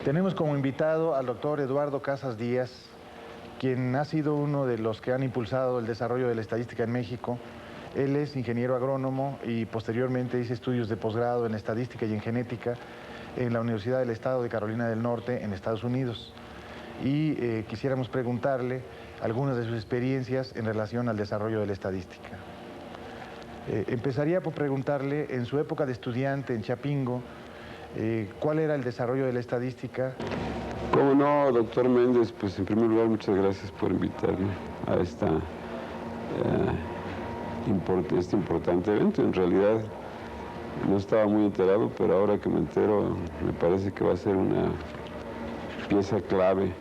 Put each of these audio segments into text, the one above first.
Tenemos como invitado al doctor Eduardo Casas Díaz, quien ha sido uno de los que han impulsado el desarrollo de la estadística en México. Él es ingeniero agrónomo y posteriormente hizo estudios de posgrado en estadística y en genética en la Universidad del Estado de Carolina del Norte, en Estados Unidos. Y quisiéramos preguntarle algunas de sus experiencias en relación al desarrollo de la estadística. Empezaría por preguntarle, en su época de estudiante en Chapingo, ¿cuál era el desarrollo de la estadística? Cómo no, doctor Méndez, pues en primer lugar muchas gracias por invitarme a este importante evento. En realidad no estaba muy enterado, pero ahora que me entero me parece que va a ser una pieza clave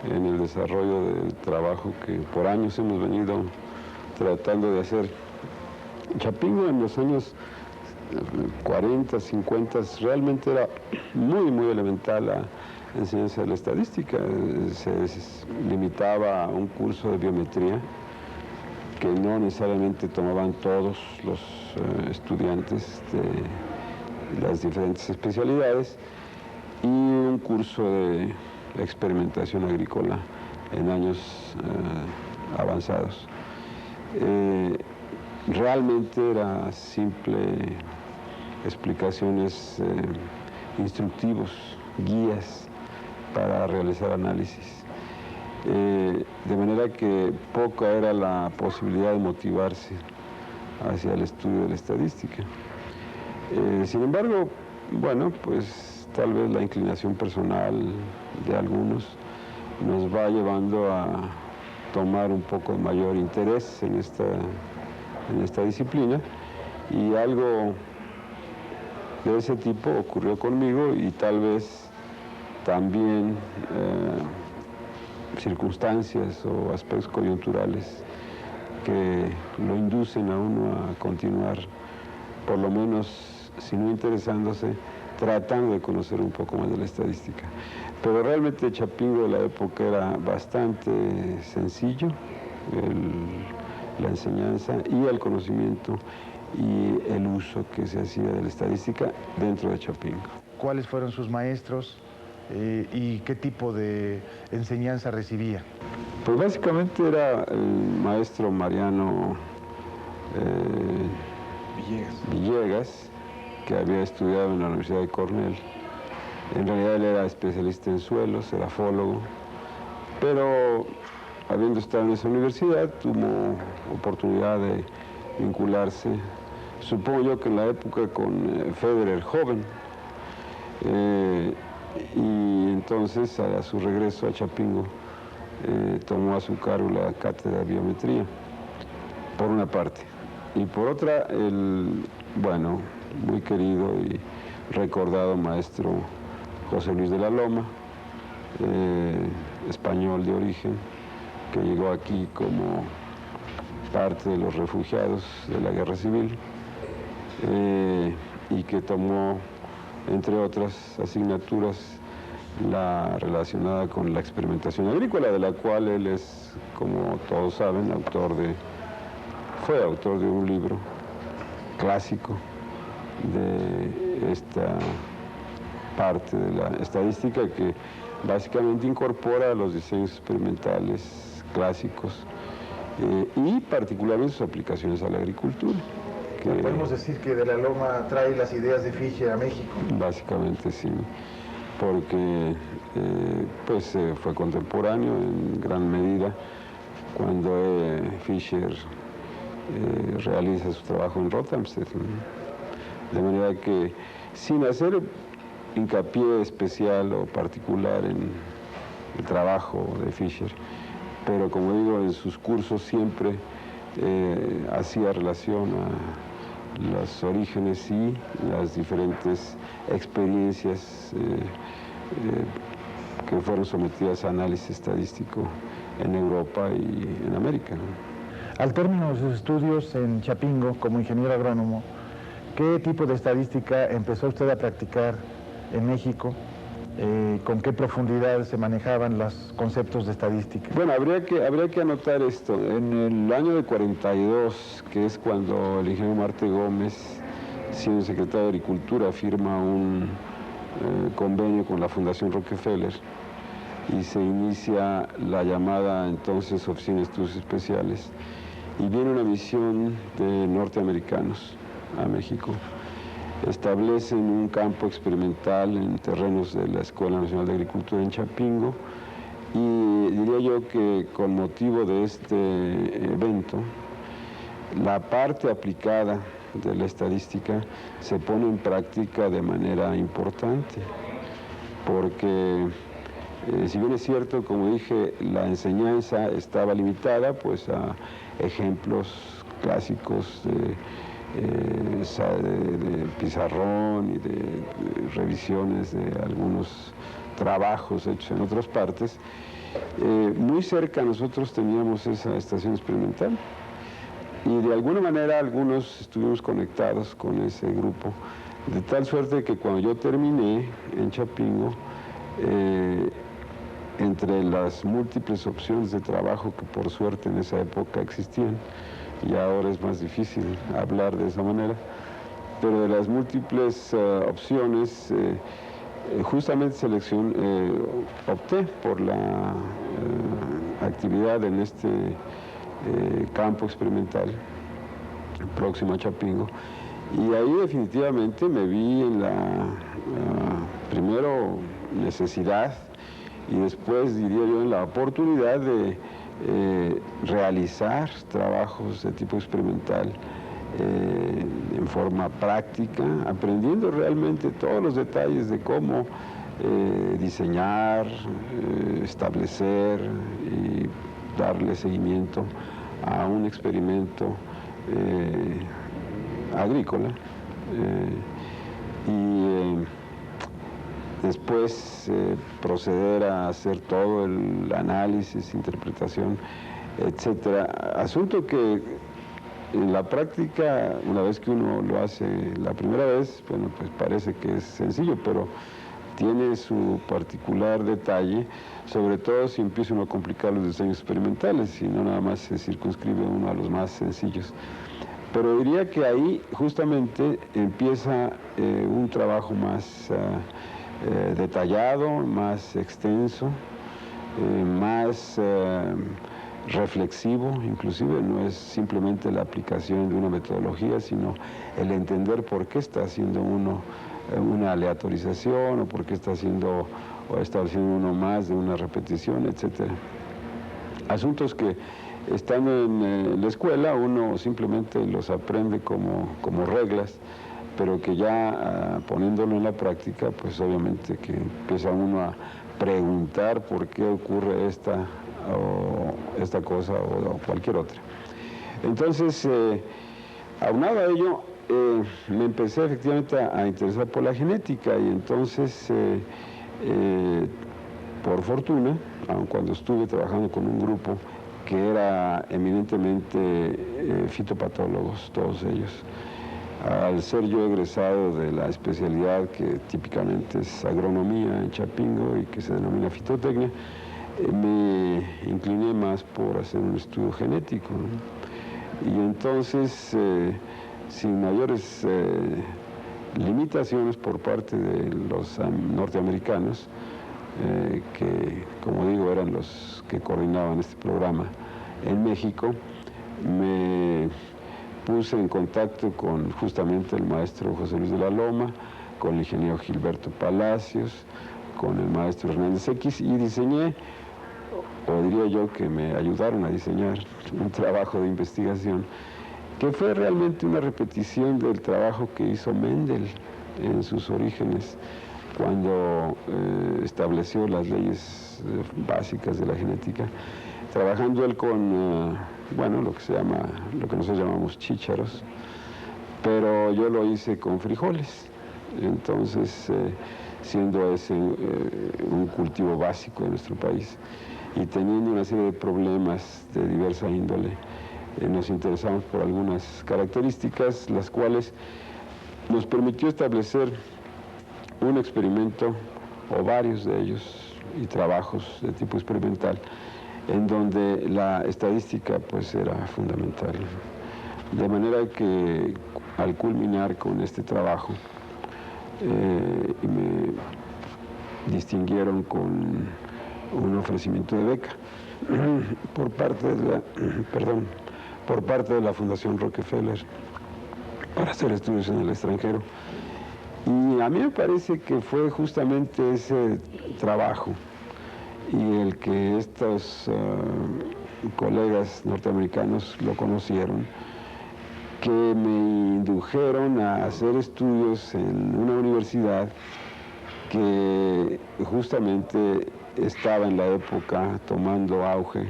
en el desarrollo del trabajo que por años hemos venido tratando de hacer. Chapingo en los años 40, 50, realmente era muy elemental la enseñanza de la estadística. Se limitaba a un curso de biometría que no necesariamente tomaban todos los estudiantes de las diferentes especialidades, y un curso de experimentación agrícola en años avanzados. Realmente era simple explicaciones, instructivos, guías para realizar análisis. De manera que poca era la posibilidad de motivarse hacia el estudio de la estadística. Sin embargo, bueno, pues tal vez la inclinación personal de algunos nos va llevando a tomar un poco mayor interés en esta disciplina, y algo de ese tipo ocurrió conmigo, y tal vez también circunstancias o aspectos coyunturales que lo inducen a uno a continuar, por lo menos, si no interesándose, tratando de conocer un poco más de la estadística. Pero realmente Chapingo de la época era bastante sencillo, la enseñanza y el conocimiento y el uso que se hacía de la estadística dentro de Chapingo. ¿Cuáles fueron sus maestros y qué tipo de enseñanza recibía? Pues básicamente era el maestro Mariano Villegas, que había estudiado en la Universidad de Cornell. En realidad él era especialista en suelos, grafólogo, pero habiendo estado en esa universidad tuvo oportunidad de vincularse, supongo yo que en la época, con Federer joven, y entonces a su regreso a Chapingo tomó a su cargo la cátedra de biometría, por una parte, y por otra el, bueno, muy querido y recordado maestro José Luis de la Loma, español de origen, que llegó aquí como parte de los refugiados de la Guerra Civil, y que tomó, entre otras asignaturas, la relacionada con la experimentación agrícola, de la cual él es, como todos saben, fue autor de un libro clásico de esta parte de la estadística, que básicamente incorpora los diseños experimentales clásicos y particularmente sus aplicaciones a la agricultura. Podemos decir que de la Loma trae las ideas de Fisher a México. Básicamente sí, porque pues fue contemporáneo en gran medida cuando Fisher realiza su trabajo en Rothamsted, ¿no? De manera que, sin hacer hincapié especial o particular en el trabajo de Fisher, pero como digo, en sus cursos siempre hacía relación a los orígenes y las diferentes experiencias que fueron sometidas a análisis estadístico en Europa y en América, ¿no? Al término de sus estudios en Chapingo como ingeniero agrónomo, ¿qué tipo de estadística empezó usted a practicar en México? ¿Con qué profundidad se manejaban los conceptos de estadística? Bueno, habría que anotar esto. En el año de 42, que es cuando el ingeniero Marte Gómez, siendo secretario de Agricultura, firma un convenio con la Fundación Rockefeller y se inicia la llamada entonces Oficina de Estudios Especiales, y viene una misión de norteamericanos a México. Establecen un campo experimental en terrenos de la Escuela Nacional de Agricultura en Chapingo, y diría yo que con motivo de este evento, la parte aplicada de la estadística se pone en práctica de manera importante, porque si bien es cierto, como dije, la enseñanza estaba limitada pues a ejemplos clásicos de pizarrón y de revisiones de algunos trabajos hechos en otras partes, muy cerca nosotros teníamos esa estación experimental, y de alguna manera algunos estuvimos conectados con ese grupo, de tal suerte que cuando yo terminé en Chapingo, entre las múltiples opciones de trabajo que por suerte en esa época existían, y ahora es más difícil hablar de esa manera, pero de las múltiples opciones, justamente opté por la actividad en este campo experimental próximo a Chapingo, y ahí definitivamente me vi en la primero necesidad y después diría yo en la oportunidad de realizar trabajos de tipo experimental en forma práctica, aprendiendo realmente todos los detalles de cómo diseñar, establecer y darle seguimiento a un experimento agrícola, y después proceder a hacer todo el análisis, interpretación, etcétera. Asunto que en la práctica, una vez que uno lo hace la primera vez, bueno, pues parece que es sencillo, pero tiene su particular detalle, sobre todo si empieza uno a complicar los diseños experimentales y no nada más se circunscribe uno a los más sencillos. Pero diría que ahí justamente empieza un trabajo más detallado, más extenso, más reflexivo, inclusive no es simplemente la aplicación de una metodología, sino el entender por qué está haciendo uno una aleatorización, o por qué está haciendo uno más de una repetición, etcétera. Asuntos que estando en la escuela uno simplemente los aprende como reglas, pero que ya poniéndolo en la práctica, pues obviamente que empieza uno a preguntar por qué ocurre esta cosa o cualquier otra. Entonces, aunado a ello, me empecé efectivamente a interesar por la genética, y entonces, por fortuna, aun cuando estuve trabajando con un grupo que era eminentemente fitopatólogos, todos ellos, al ser yo egresado de la especialidad que típicamente es agronomía en Chapingo y que se denomina fitotecnia, me incliné más por hacer un estudio genético, ¿no? Y entonces, sin mayores limitaciones por parte de los norteamericanos, que, como digo, eran los que coordinaban este programa en México, me puse en contacto con justamente el maestro José Luis de la Loma, con el ingeniero Gilberto Palacios, con el maestro Hernández X, y diseñé, o diría yo que me ayudaron a diseñar, un trabajo de investigación que fue realmente una repetición del trabajo que hizo Mendel en sus orígenes, cuando estableció las leyes básicas de la genética, trabajando él con, bueno, lo que nosotros llamamos chícharos, pero yo lo hice con frijoles. Entonces, siendo ese un cultivo básico de nuestro país y teniendo una serie de problemas de diversa índole, nos interesamos por algunas características, las cuales nos permitió establecer un experimento, o varios de ellos, y trabajos de tipo experimental, en donde la estadística pues era fundamental. De manera que al culminar con este trabajo, y me distinguieron con un ofrecimiento de beca por parte de la Fundación Rockefeller para hacer estudios en el extranjero. Y a mí me parece que fue justamente ese trabajo y el que estos colegas norteamericanos lo conocieron, que me indujeron a hacer estudios en una universidad que justamente estaba en la época tomando auge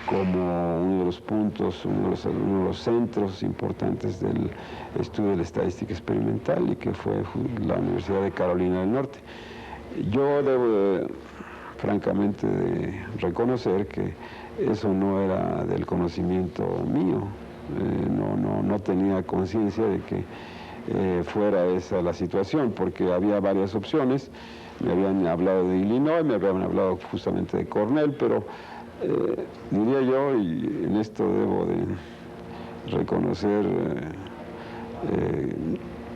como uno de los puntos, uno de los centros importantes del estudio de la estadística experimental, y que fue la Universidad de Carolina del Norte. Yo debo, francamente, de reconocer que eso no era del conocimiento mío. No tenía conciencia de que fuera esa la situación, porque había varias opciones. Me habían hablado de Illinois, me habían hablado justamente de Cornell, pero diría yo, y en esto debo de reconocer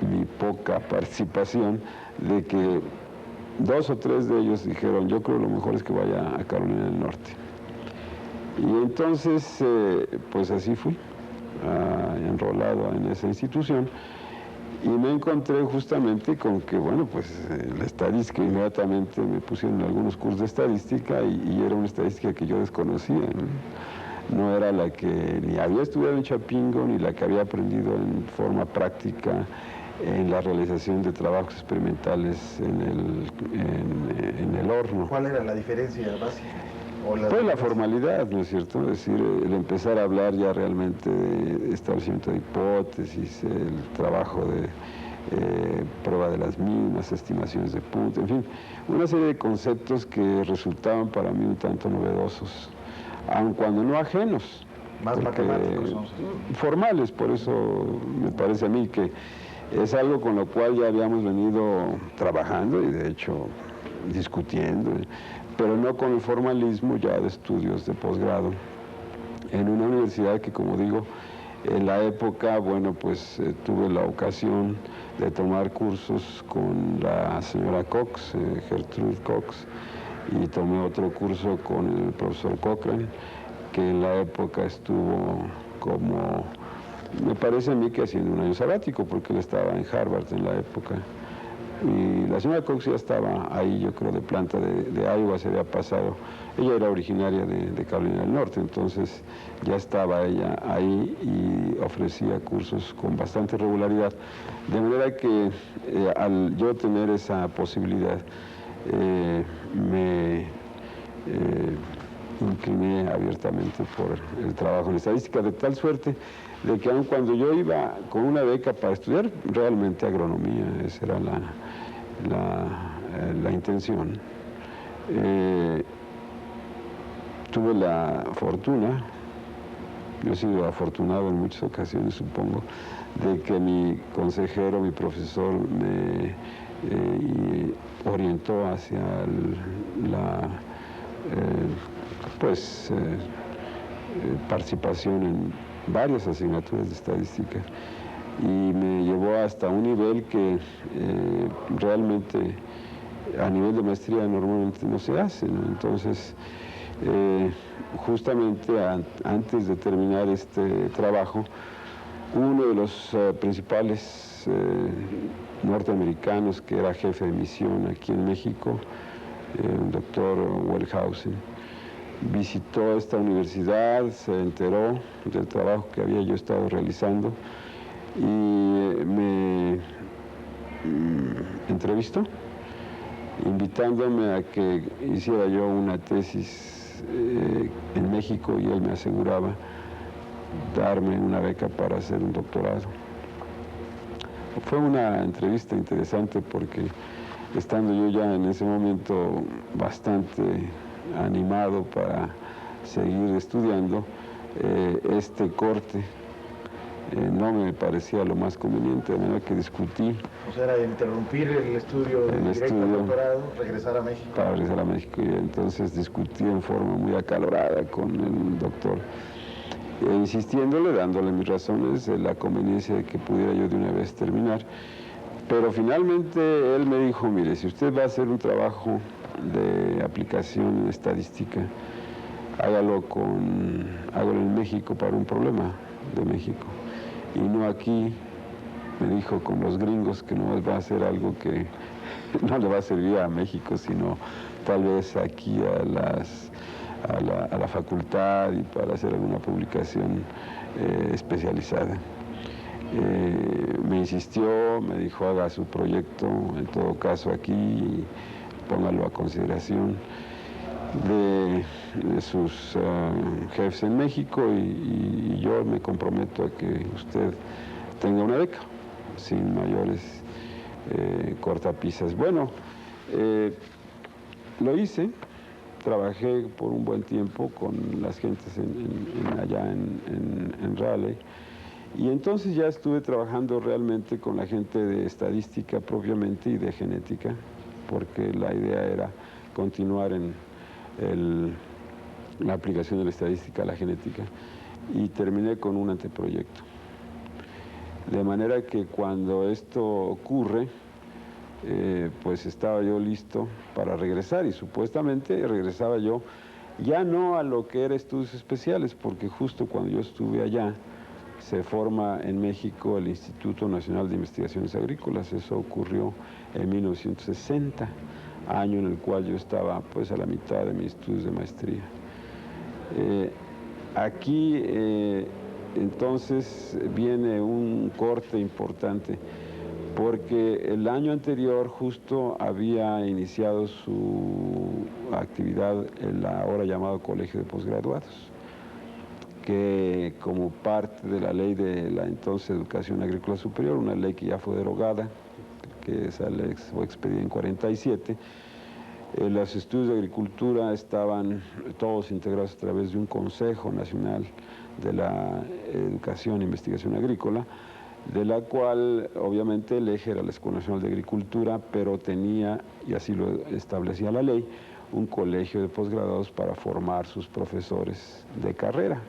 mi poca participación, de que 2 o 3 de ellos dijeron: yo creo que lo mejor es que vaya a Carolina del Norte. Y entonces, pues así fui, enrolado en esa institución, y me encontré justamente con que, bueno, pues la estadística, inmediatamente me pusieron algunos cursos de estadística, y era una estadística que yo desconocía, no era la que ni había estudiado en Chapingo, ni la que había aprendido en forma práctica en la realización de trabajos experimentales en el horno. ¿Cuál era la diferencia básica? Pues la formalidad, ¿no es cierto? Es decir, el empezar a hablar ya realmente de establecimiento de hipótesis, el trabajo de prueba de las mismas, estimaciones de puntos, en fin, una serie de conceptos que resultaban para mí un tanto novedosos, aun cuando no ajenos. Más matemáticos, ¿no? Formales, por eso me parece a mí que es algo con lo cual ya habíamos venido trabajando y de hecho discutiendo, pero no con el formalismo ya de estudios de posgrado, en una universidad que, como digo, en la época, bueno, pues tuve la ocasión de tomar cursos con la señora Cox, Gertrude Cox, y tomé otro curso con el profesor Cochrane, que en la época estuvo como, me parece a mí que haciendo un año sabático, porque él estaba en Harvard en la época. Y la señora Cox ya estaba ahí, yo creo, de planta de Iowa, se había pasado. Ella era originaria de Carolina del Norte, entonces ya estaba ella ahí y ofrecía cursos con bastante regularidad. De manera que al yo tener esa posibilidad, me incliné abiertamente por el trabajo en estadística, de tal suerte de que aun cuando yo iba con una beca para estudiar realmente agronomía, esa era la intención, tuve la fortuna, yo he sido afortunado en muchas ocasiones, supongo, de que mi consejero, mi profesor, me orientó hacia la participación en varias asignaturas de estadística, y me llevó hasta un nivel que realmente a nivel de maestría normalmente no se hace, ¿no? Entonces, justamente antes de terminar este trabajo, uno de los principales norteamericanos, que era jefe de misión aquí en México, el doctor Wellhausen, visitó esta universidad, se enteró del trabajo que había yo estado realizando y me entrevistó, invitándome a que hiciera yo una tesis en México, y él me aseguraba darme una beca para hacer un doctorado. Fue una entrevista interesante porque, estando yo ya en ese momento bastante animado para seguir estudiando, este corte no me parecía lo más conveniente, de manera que discutí. O sea, era interrumpir el estudio directo al doctorado, regresar a México. Para regresar a México, y entonces discutí en forma muy acalorada con el doctor, insistiéndole, dándole mis razones de la conveniencia de que pudiera yo de una vez terminar. Pero finalmente él me dijo, mire, si usted va a hacer un trabajo de aplicación en estadística, hágalo en México para un problema de México, y no aquí, me dijo, con los gringos, que no va a hacer algo que no le va a servir a México, sino tal vez aquí a la facultad y para hacer alguna publicación especializada. Me insistió, me dijo, haga su proyecto, en todo caso aquí, y póngalo a consideración de sus jefes en México, y yo me comprometo a que usted tenga una beca, sin mayores cortapisas. Bueno, lo hice, trabajé por un buen tiempo con las gentes allá en Raleigh, y entonces ya estuve trabajando realmente con la gente de estadística propiamente y de genética, porque la idea era continuar en la aplicación de la estadística a la genética, y terminé con un anteproyecto. De manera que cuando esto ocurre, pues estaba yo listo para regresar, y supuestamente regresaba yo ya no a lo que era estudios especiales, porque justo cuando yo estuve allá se forma en México el Instituto Nacional de Investigaciones Agrícolas. Eso ocurrió en 1960, año en el cual yo estaba pues a la mitad de mis estudios de maestría. Aquí entonces viene un corte importante, porque el año anterior justo había iniciado su actividad el ahora llamado Colegio de Posgraduados, que como parte de la ley de la entonces Educación Agrícola Superior, una ley que ya fue derogada, que esa ley fue expedida en 47, los estudios de agricultura estaban todos integrados a través de un Consejo Nacional de la Educación e Investigación Agrícola, de la cual obviamente el eje era la Escuela Nacional de Agricultura, pero tenía, y así lo establecía la ley, un colegio de posgraduados para formar sus profesores de carrera.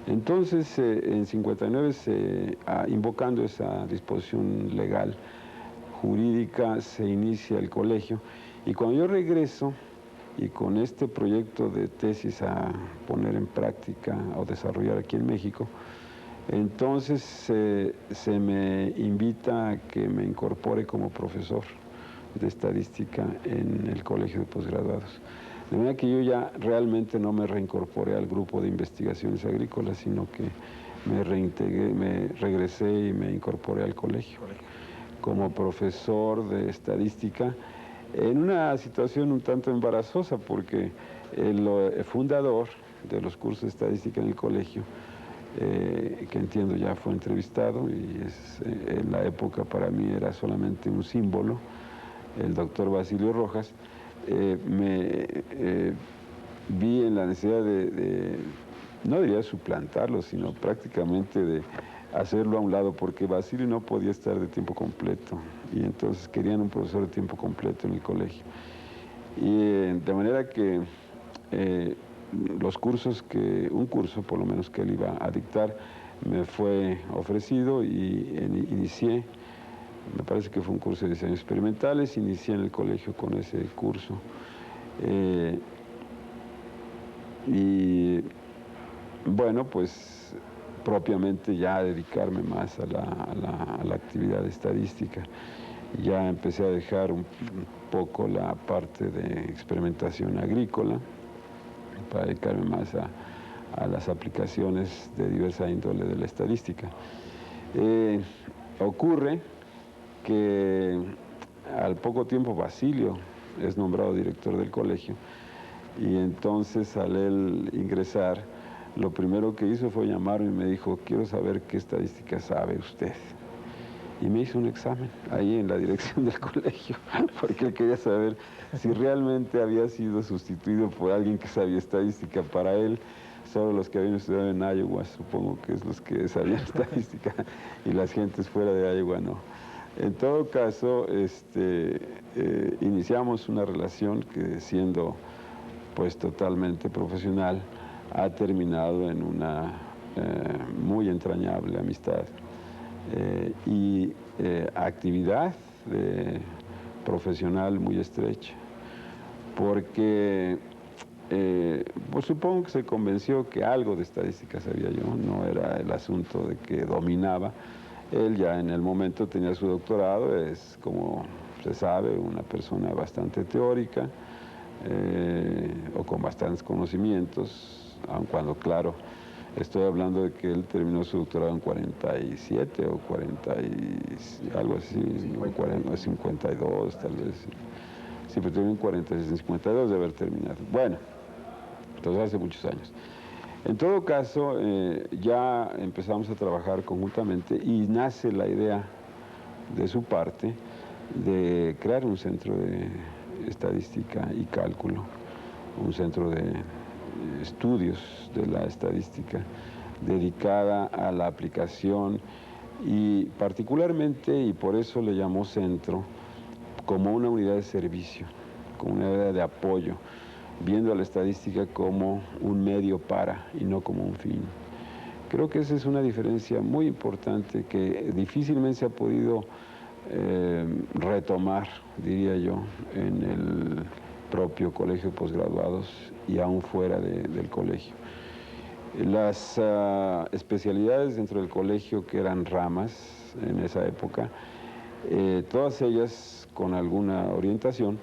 Entonces, en 59, invocando esa disposición legal, jurídica, se inicia el colegio, y cuando yo regreso y con este proyecto de tesis a poner en práctica o desarrollar aquí en México, entonces se me invita a que me incorpore como profesor de estadística en el Colegio de Posgraduados. De manera que yo ya realmente no me reincorporé al grupo de investigaciones agrícolas, sino que me reintegré, me regresé y me incorporé al colegio como profesor de estadística, en una situación un tanto embarazosa, porque el fundador de los cursos de estadística en el colegio, que entiendo ya fue entrevistado, y en la época para mí era solamente un símbolo, el doctor Basilio Rojas, vi en la necesidad no diría suplantarlo, sino prácticamente de hacerlo a un lado, porque Basilio no podía estar de tiempo completo, y entonces querían un profesor de tiempo completo en el colegio. Y de manera que los cursos un curso por lo menos que él iba a dictar, me fue ofrecido, y inicié, me parece que fue un curso de diseños experimentales, inicié en el colegio con ese curso. Y bueno, pues propiamente ya dedicarme más a la actividad estadística. Ya empecé a dejar un poco la parte de experimentación agrícola para dedicarme más a las aplicaciones de diversa índole de la estadística. Ocurre que al poco tiempo Basilio es nombrado director del colegio, y entonces al él ingresar, lo primero que hizo fue llamarme y me dijo: quiero saber qué estadística sabe usted. Y me hizo un examen ahí en la dirección del colegio, porque él quería saber si realmente había sido sustituido por alguien que sabía estadística. Para él, solo los que habían estudiado en Iowa, supongo que es los que sabían estadística, y las gentes fuera de Iowa no. En todo caso, iniciamos una relación que, siendo pues totalmente profesional, ha terminado en una muy entrañable amistad, y actividad profesional muy estrecha, porque pues supongo que se convenció que algo de estadística sabía yo, no era el asunto de que dominaba. Él ya en el momento tenía su doctorado, es como se sabe una persona bastante teórica o con bastantes conocimientos, aun cuando claro, estoy hablando de que él terminó su doctorado en 47 o 40 y algo así, 40, 52 tal vez. Sí, pero terminó en 46, en 52 de haber terminado. Bueno, entonces hace muchos años. En todo caso, ya empezamos a trabajar conjuntamente y nace la idea de su parte de crear un centro de estadística y cálculo, un centro de estudios de la estadística dedicada a la aplicación y particularmente, y por eso le llamó centro, como una unidad de servicio, como una unidad de apoyo, viendo a la estadística como un medio para y no como un fin. Creo que esa es una diferencia muy importante que difícilmente se ha podido retomar, diría yo, en el propio colegio de posgraduados y aún fuera del colegio. Las especialidades dentro del colegio que eran ramas en esa época, todas ellas con alguna orientación,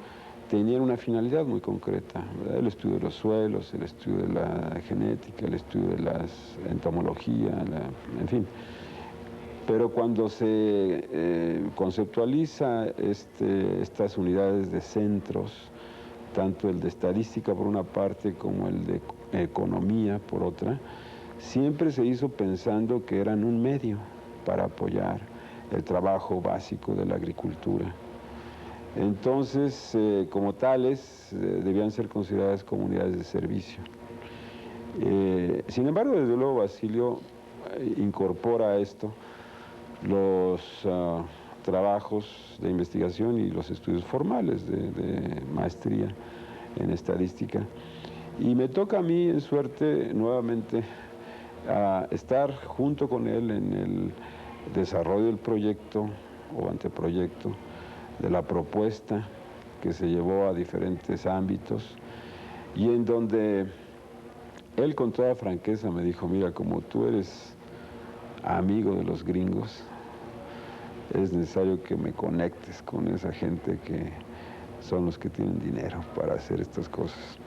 tenían una finalidad muy concreta, ¿verdad? El estudio de los suelos, el estudio de la genética, el estudio de la entomología, en fin. Pero cuando se conceptualiza estas unidades de centros, tanto el de estadística por una parte como el de economía por otra, siempre se hizo pensando que eran un medio para apoyar el trabajo básico de la agricultura. Entonces, como tales, debían ser consideradas como unidades de servicio. Sin embargo, desde luego, Basilio incorpora a esto los trabajos de investigación y los estudios formales de maestría en estadística. Y me toca a mí, en suerte, nuevamente, estar junto con él en el desarrollo del proyecto o anteproyecto, de la propuesta que se llevó a diferentes ámbitos y en donde él con toda franqueza me dijo, mira, como tú eres amigo de los gringos, es necesario que me conectes con esa gente que son los que tienen dinero para hacer estas cosas.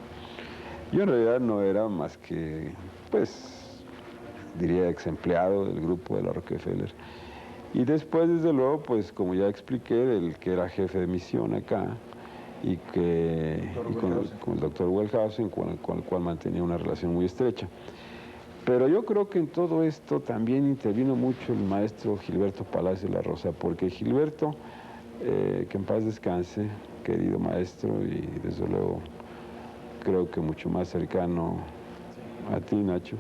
Yo en realidad no era más que, pues, diría ex empleado del grupo de la Rockefeller. Y después, desde luego, pues, como ya expliqué, el que era jefe de misión acá, y con el doctor Wellhausen, con el cual mantenía una relación muy estrecha. Pero yo creo que en todo esto también intervino mucho el maestro Gilberto Palacio de la Rosa, porque Gilberto, que en paz descanse, querido maestro, y desde luego creo que mucho más cercano a ti, Nacho,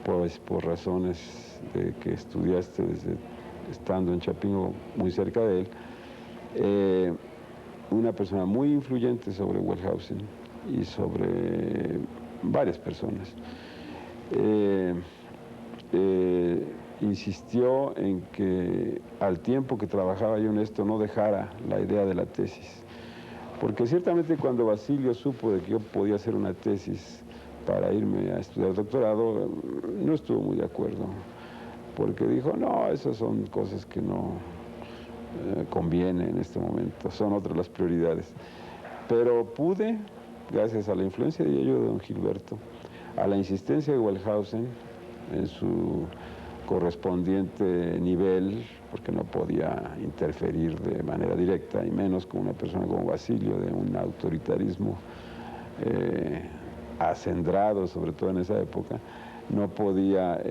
pues por razones de que estudiaste desde estando en Chapingo muy cerca de él, una persona muy influyente sobre Wellhausen y sobre varias personas. Insistió en que al tiempo que trabajaba yo en esto no dejara la idea de la tesis, porque ciertamente cuando Basilio supo de que yo podía hacer una tesis para irme a estudiar doctorado, no estuvo muy de acuerdo, porque dijo, no, esas son cosas que no conviene en este momento, son otras las prioridades. Pero pude, gracias a la influencia y ayuda de don Gilberto, a la insistencia de Wellhausen en su correspondiente nivel, porque no podía interferir de manera directa, y menos con una persona como Basilio, de un autoritarismo acendrado, sobre todo en esa época, no podía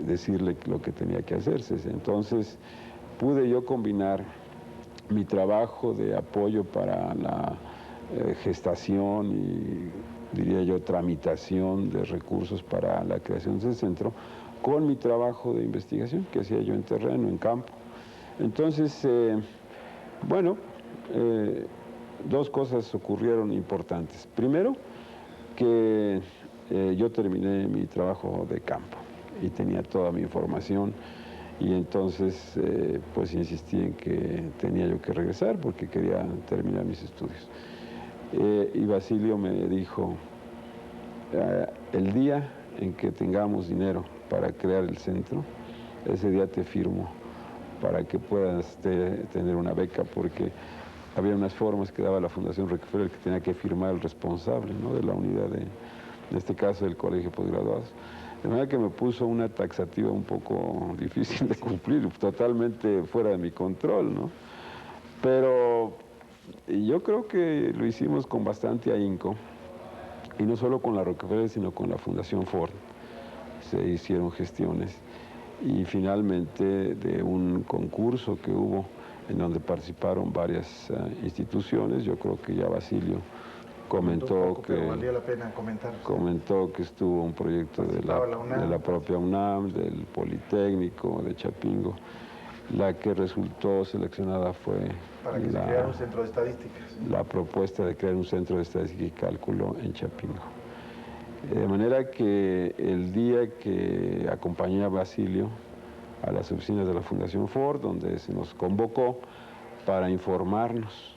decirle lo que tenía que hacerse. Entonces pude yo combinar mi trabajo de apoyo para la gestación y, diría yo, tramitación de recursos para la creación del centro, con mi trabajo de investigación que hacía yo en terreno, en campo. Entonces, bueno, dos cosas ocurrieron importantes. Primero, que yo terminé mi trabajo de campo y tenía toda mi información Y entonces pues insistí en que tenía yo que regresar porque quería terminar mis estudios. Y Basilio me dijo, el día en que tengamos dinero para crear el centro, ese día te firmo para que puedas tener una beca, porque había unas formas que daba la Fundación Rockefeller que tenía que firmar el responsable, ¿no?, de la unidad, en este caso del Colegio de Posgraduados. De manera que me puso una taxativa un poco difícil de cumplir, totalmente fuera de mi control, ¿no? Pero yo creo que lo hicimos con bastante ahínco, y no solo con la Rockefeller, sino con la Fundación Ford. Se hicieron gestiones y finalmente de un concurso que hubo en donde participaron varias instituciones, yo creo que ya Basilio comentó que valía la pena comentar. Comentó que estuvo un proyecto de la propia UNAM, del Politécnico, de Chapingo. La que resultó seleccionada fue para que se creara un centro de estadísticas. La propuesta de crear un centro de estadística y cálculo en Chapingo. De manera que el día que acompañé a Basilio a las oficinas de la Fundación Ford, donde se nos convocó para informarnos,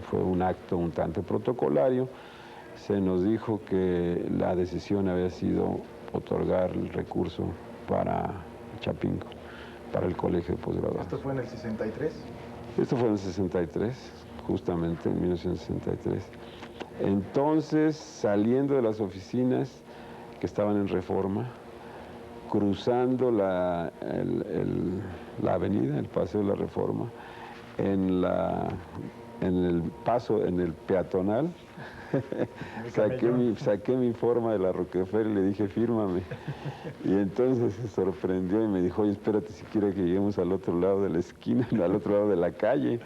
fue un acto un tanto protocolario, se nos dijo que la decisión había sido otorgar el recurso para Chapingo, para el Colegio de Posgraduados. ¿Esto fue en el 63? Esto fue en el 63, justamente en 1963. Entonces, saliendo de las oficinas que estaban en Reforma, cruzando la avenida, el Paseo de la Reforma, en el peatonal, saqué mi forma de la Rockefeller y le dije, fírmame. Y entonces se sorprendió y me dijo, oye, espérate siquiera que lleguemos al otro lado de la esquina, al otro lado de la calle.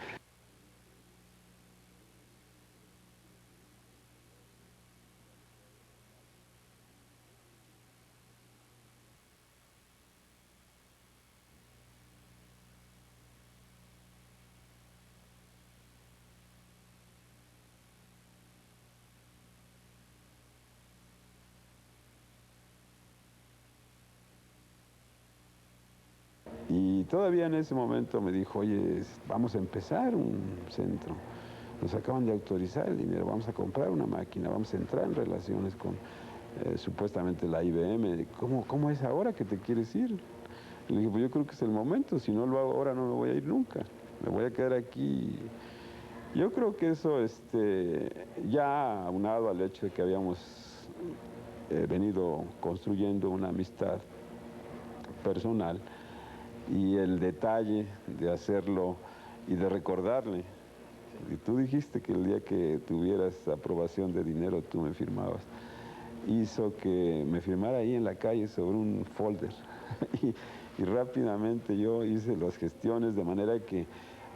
Y todavía en ese momento me dijo, oye, vamos a empezar un centro. Nos acaban de autorizar el dinero, vamos a comprar una máquina, vamos a entrar en relaciones con supuestamente la IBM. ¿Cómo es ahora que te quieres ir? Le dije, pues yo creo que es el momento, si no lo hago ahora no me voy a ir nunca, me voy a quedar aquí. Yo creo que eso, ya aunado al hecho de que habíamos venido construyendo una amistad personal, y el detalle de hacerlo y de recordarle. Y tú dijiste que el día que tuvieras aprobación de dinero tú me firmabas. Hizo que me firmara ahí en la calle sobre un folder. y rápidamente yo hice las gestiones de manera que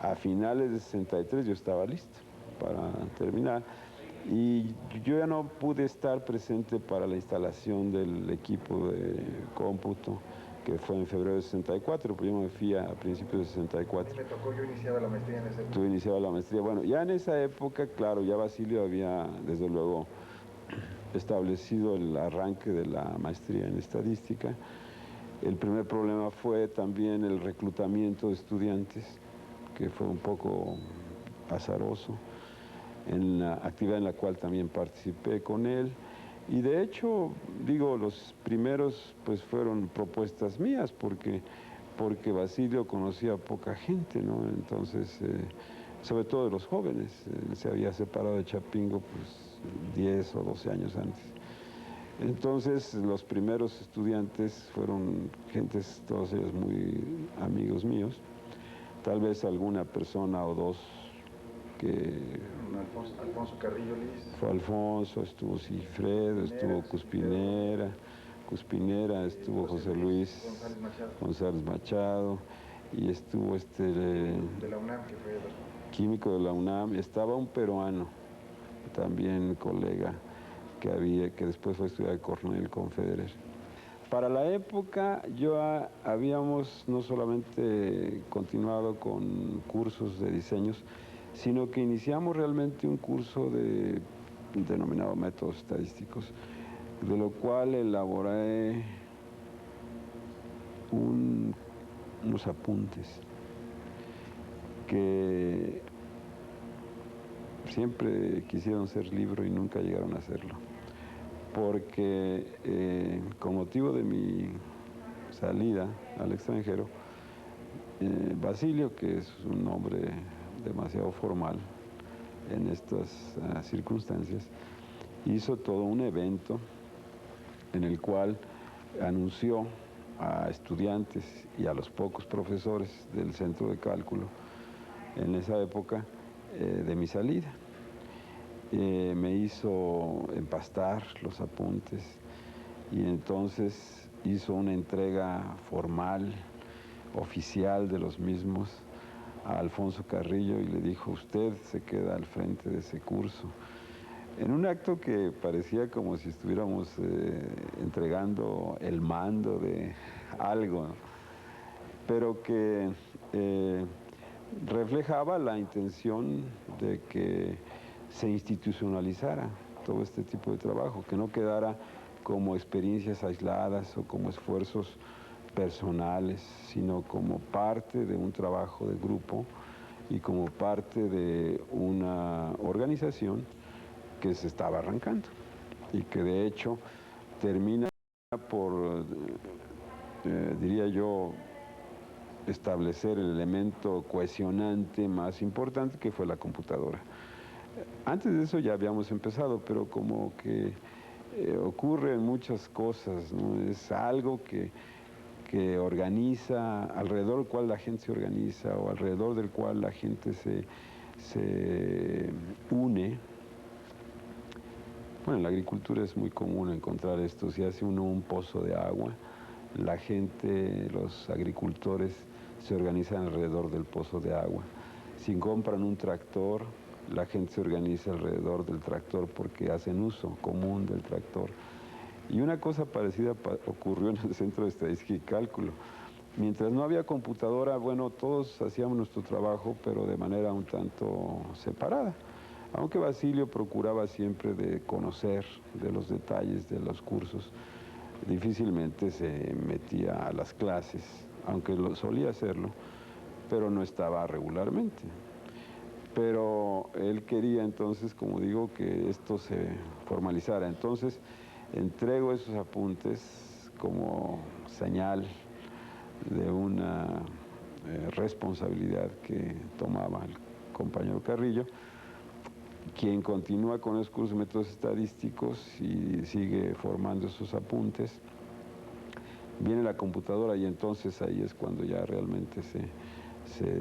a finales de 63 yo estaba listo para terminar. Y yo ya no pude estar presente para la instalación del equipo de cómputo, que fue en febrero de 64, pues yo me fui a principios de 64. Me tocó, yo iniciaba la maestría en esa época. Tú iniciabas la maestría. Bueno, ya en esa época, claro, ya Basilio había, desde luego, establecido el arranque de la maestría en estadística. El primer problema fue también el reclutamiento de estudiantes, que fue un poco azaroso, en la actividad en la cual también participé con él. Y de hecho, digo, los primeros pues fueron propuestas mías, porque Basilio conocía a poca gente, ¿no? Entonces, sobre todo de los jóvenes, se había separado de Chapingo pues 10 o 12 años antes. Entonces, los primeros estudiantes fueron gentes, todos ellos muy amigos míos, tal vez alguna persona o dos que... Alfonso Carrillo Liz. Fue Alfonso, estuvo Cifredo, estuvo Cuspinera, estuvo José Luis González Machado, y estuvo de la UNAM, que fue químico de la UNAM, estaba un peruano, también colega, que después fue a estudiar Cornell con Federer. Para la época habíamos no solamente continuado con cursos de diseños, sino que iniciamos realmente un curso denominado métodos estadísticos, de lo cual elaboré un unos apuntes que siempre quisieron ser libro y nunca llegaron a serlo, porque con motivo de mi salida al extranjero, Basilio, que es un nombre demasiado formal en estas circunstancias, hizo todo un evento en el cual anunció a estudiantes y a los pocos profesores del centro de cálculo en esa época de mi salida. Me hizo empastar los apuntes y entonces hizo una entrega formal, oficial de los mismos a Alfonso Carrillo y le dijo: usted se queda al frente de ese curso. En un acto que parecía como si estuviéramos entregando el mando de algo, ¿no? Pero que reflejaba la intención de que se institucionalizara todo este tipo de trabajo, que no quedara como experiencias aisladas o como esfuerzos personales, sino como parte de un trabajo de grupo y como parte de una organización que se estaba arrancando y que de hecho termina por, diría yo, establecer el elemento cohesionante más importante, que fue la computadora. Antes de eso ya habíamos empezado, pero como que ocurren muchas cosas, ¿no? Es algo que organiza, alrededor del cual la gente se organiza o alrededor del cual la gente se une. Bueno, en la agricultura es muy común encontrar esto. Si hace uno un pozo de agua, la gente, los agricultores, se organizan alrededor del pozo de agua. Si compran un tractor, la gente se organiza alrededor del tractor porque hacen uso común del tractor. Y una cosa parecida ocurrió en el Centro de Estadística y Cálculo. Mientras no había computadora, bueno, todos hacíamos nuestro trabajo, pero de manera un tanto separada. Aunque Basilio procuraba siempre de conocer de los detalles de los cursos, difícilmente se metía a las clases, aunque solía hacerlo, pero no estaba regularmente. Pero él quería entonces, como digo, que esto se formalizara. Entonces, entrego esos apuntes como señal de una responsabilidad que tomaba el compañero Carrillo, quien continúa con los cursos de métodos estadísticos y sigue formando esos apuntes. Viene la computadora y entonces ahí es cuando ya realmente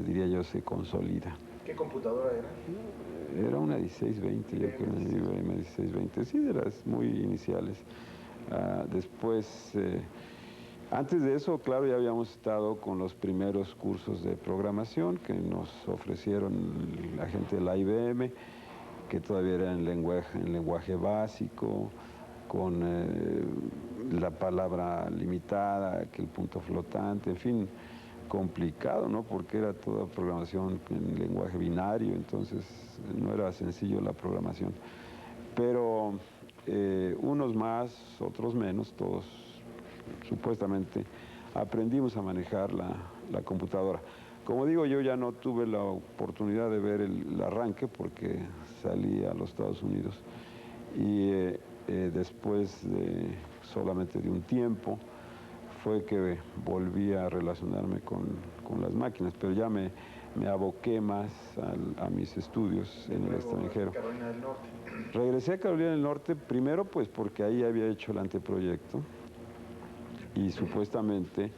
diría yo, se consolida. ¿Qué computadora era? Era una 1620, yo creo, una 1620, sí, de las muy iniciales. Después, antes de eso, claro, ya habíamos estado con los primeros cursos de programación que nos ofrecieron la gente de la IBM, que todavía era en lenguaje básico, con la palabra limitada, que el punto flotante, en fin, complicado, ¿no? Porque era toda programación en lenguaje binario, entonces no era sencillo la programación. Pero unos más, otros menos, todos supuestamente aprendimos a manejar la computadora. Como digo, yo ya no tuve la oportunidad de ver el arranque porque salí a los Estados Unidos y después solamente de un tiempo fue que volví a relacionarme con las máquinas, pero ya me aboqué más a mis estudios en el extranjero. Carolina del Norte. Regresé a Carolina del Norte primero pues porque ahí había hecho el anteproyecto y supuestamente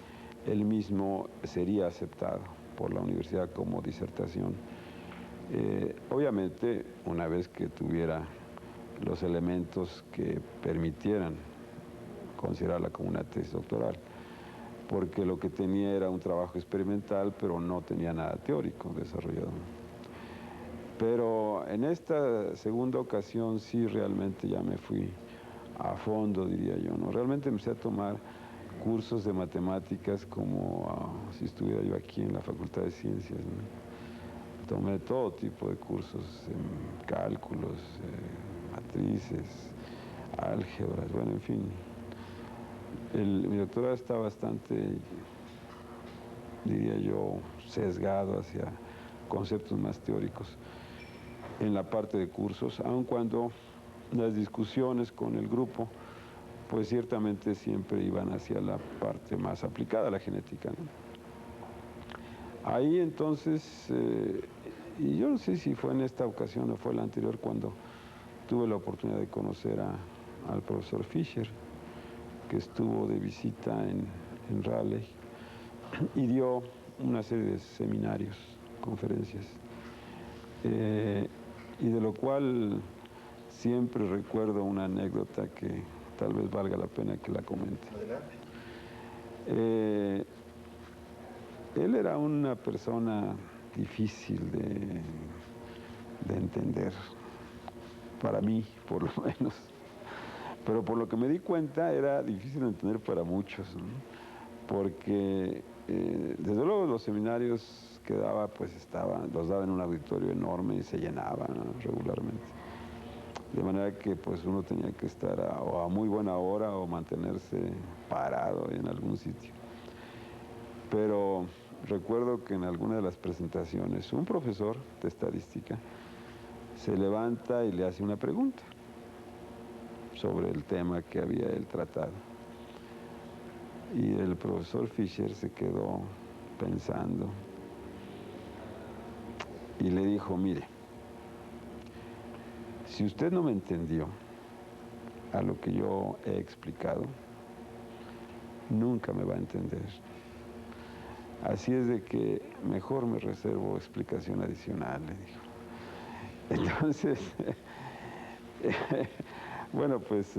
él mismo sería aceptado por la universidad como disertación. Obviamente, una vez que tuviera los elementos que permitieran considerarla como una tesis doctoral, porque lo que tenía era un trabajo experimental, pero no tenía nada teórico desarrollado. Pero en esta segunda ocasión sí realmente ya me fui a fondo, diría yo, ¿no? Realmente empecé a tomar cursos de matemáticas como si estuviera yo aquí en la Facultad de Ciencias, ¿no? Tomé todo tipo de cursos, cálculos, matrices, álgebras, bueno, en fin. Mi doctorado está bastante diría yo, sesgado hacia conceptos más teóricos en la parte de cursos, aun cuando las discusiones con el grupo, pues ciertamente siempre iban hacia la parte más aplicada a la genética, ¿no? Ahí entonces, y yo no sé si fue en esta ocasión o fue la anterior, cuando tuve la oportunidad de conocer al profesor Fisher, que estuvo de visita en Raleigh y dio una serie de seminarios, conferencias, y de lo cual siempre recuerdo una anécdota que tal vez valga la pena que la comente. Adelante. Él era una persona difícil de entender, para mí por lo menos, pero por lo que me di cuenta era difícil de entender para muchos, ¿no? Porque desde luego los seminarios que daba pues los daba en un auditorio enorme y se llenaban regularmente, de manera que pues uno tenía que estar o a muy buena hora o mantenerse parado en algún sitio. Pero recuerdo que en alguna de las presentaciones un profesor de estadística se levanta y le hace una pregunta sobre el tema que había él tratado. Y el profesor Fisher se quedó pensando y le dijo, mire, si usted no me entendió a lo que yo he explicado, nunca me va a entender. Así es de que mejor me reservo explicación adicional, le dijo. Entonces, bueno, pues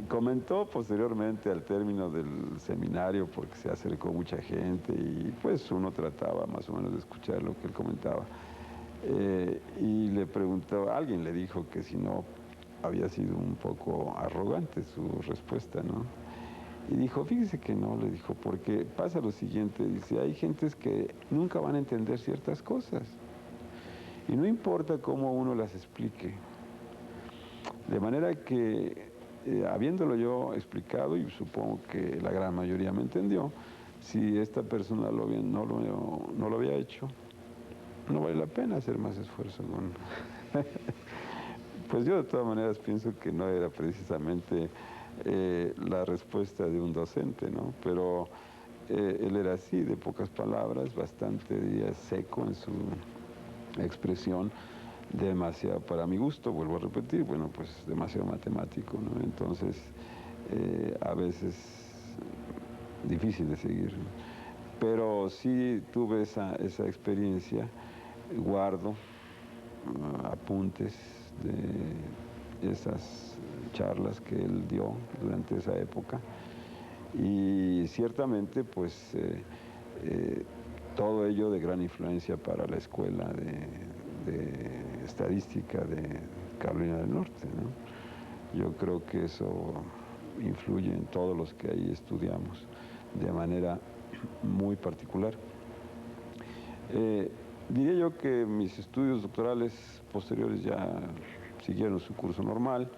comentó posteriormente al término del seminario, porque se acercó mucha gente y pues uno trataba más o menos de escuchar lo que él comentaba. Y le preguntó, alguien le dijo que si no había sido un poco arrogante su respuesta, ¿no? Y dijo, fíjese que no, le dijo, porque pasa lo siguiente, dice, hay gentes que nunca van a entender ciertas cosas. Y no importa cómo uno las explique. De manera que, habiéndolo yo explicado, y supongo que la gran mayoría me entendió, si esta persona no lo había hecho, no vale la pena hacer más esfuerzo. Pues yo de todas maneras pienso que no era precisamente la respuesta de un docente, ¿no? Pero él era así, de pocas palabras, bastante, diría, seco en su expresión, demasiado, para mi gusto, vuelvo a repetir, bueno, pues demasiado matemático, ¿no? Entonces, a veces difícil de seguir, ¿no? Pero sí tuve esa experiencia, guardo apuntes de esas charlas que él dio durante esa época y ciertamente pues todo ello de gran influencia para la escuela de estadística de Carolina del Norte, ¿no? Yo creo que eso influye en todos los que ahí estudiamos de manera muy particular. Diría yo que mis estudios doctorales posteriores ya siguieron su curso normal,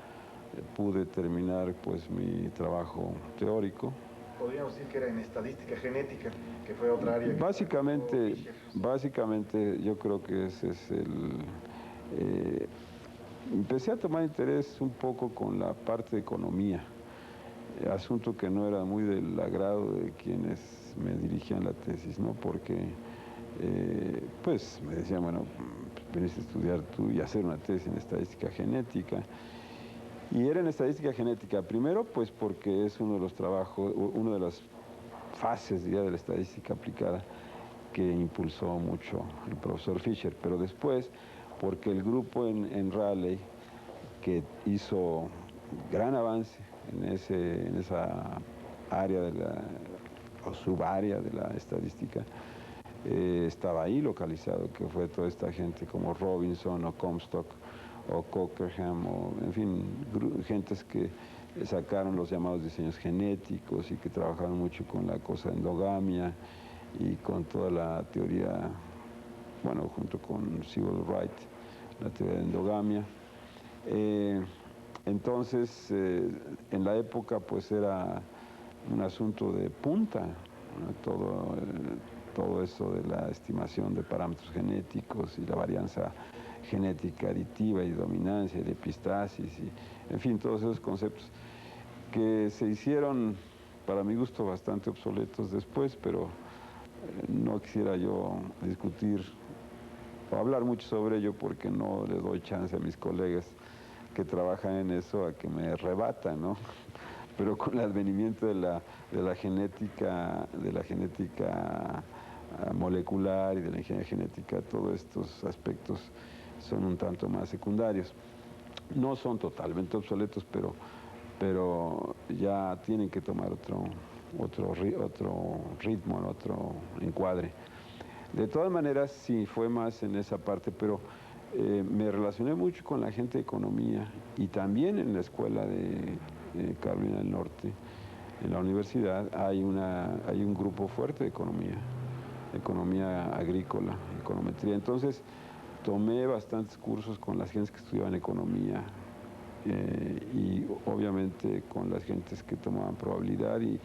pude terminar pues mi trabajo teórico. Podríamos decir que era en estadística genética, que fue otra área. Básicamente yo creo que ese es empecé a tomar interés un poco con la parte de economía, asunto que no era muy del agrado de quienes me dirigían la tesis, ¿no? Porque pues me decían, bueno, veniste a estudiar tú y hacer una tesis en estadística genética. Y era en estadística genética, primero pues porque es uno de los trabajos, una de las fases ya de la estadística aplicada que impulsó mucho el profesor Fisher, pero después porque el grupo en Raleigh, que hizo gran avance en esa área o subárea de la estadística, estaba ahí localizado, que fue toda esta gente como Robinson o Comstock o Cockerham, o en fin, gentes que sacaron los llamados diseños genéticos y que trabajaron mucho con la cosa de endogamia y con toda la teoría, bueno, junto con Sewell Wright, la teoría de endogamia. Entonces, en la época, pues era un asunto de punta todo eso de la estimación de parámetros genéticos y la varianza genética aditiva y dominancia y de epistasis, y, en fin, todos esos conceptos que se hicieron, para mi gusto, bastante obsoletos después, pero no quisiera yo discutir o hablar mucho sobre ello porque no le doy chance a mis colegas que trabajan en eso a que me rebatan, ¿no? Pero con el advenimiento de la genética molecular y de la ingeniería genética, todos estos aspectos son un tanto más secundarios. No son totalmente obsoletos, pero ya tienen que tomar otro ritmo, otro encuadre. De todas maneras, sí, fue más en esa parte, pero me relacioné mucho con la gente de economía y también en la escuela de Carolina del Norte, en la universidad, hay un grupo fuerte de economía agrícola, econometría. Entonces, tomé bastantes cursos con las gentes que estudiaban economía y obviamente con las gentes que tomaban probabilidad y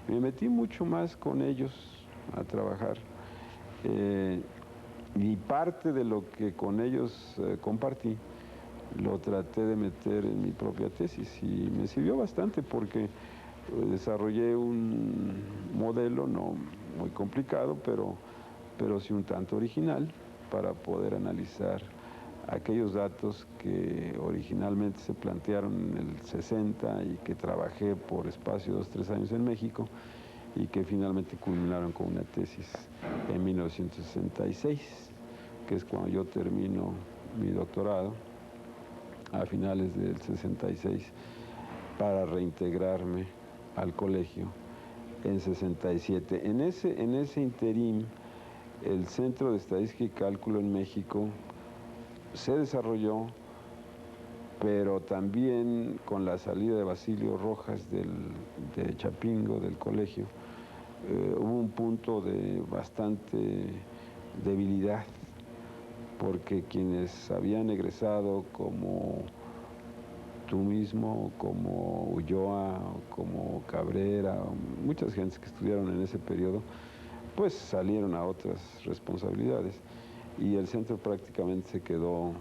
me metí mucho más con ellos a trabajar. Y parte de lo que con ellos compartí lo traté de meter en mi propia tesis y me sirvió bastante porque desarrollé un modelo no muy complicado, pero sí un tanto original para poder analizar aquellos datos que originalmente se plantearon en el 60 y que trabajé por espacio de 2-3 años en México y que finalmente culminaron con una tesis en 1966, que es cuando yo termino mi doctorado, a finales del 66, para reintegrarme al colegio en 67. En ese interín, el Centro de Estadística y Cálculo en México se desarrolló, pero también con la salida de Basilio Rojas de Chapingo, del colegio, hubo un punto de bastante debilidad, porque quienes habían egresado como tú mismo, como Ulloa, como Cabrera, muchas gentes que estudiaron en ese periodo, pues salieron a otras responsabilidades y el centro prácticamente se quedó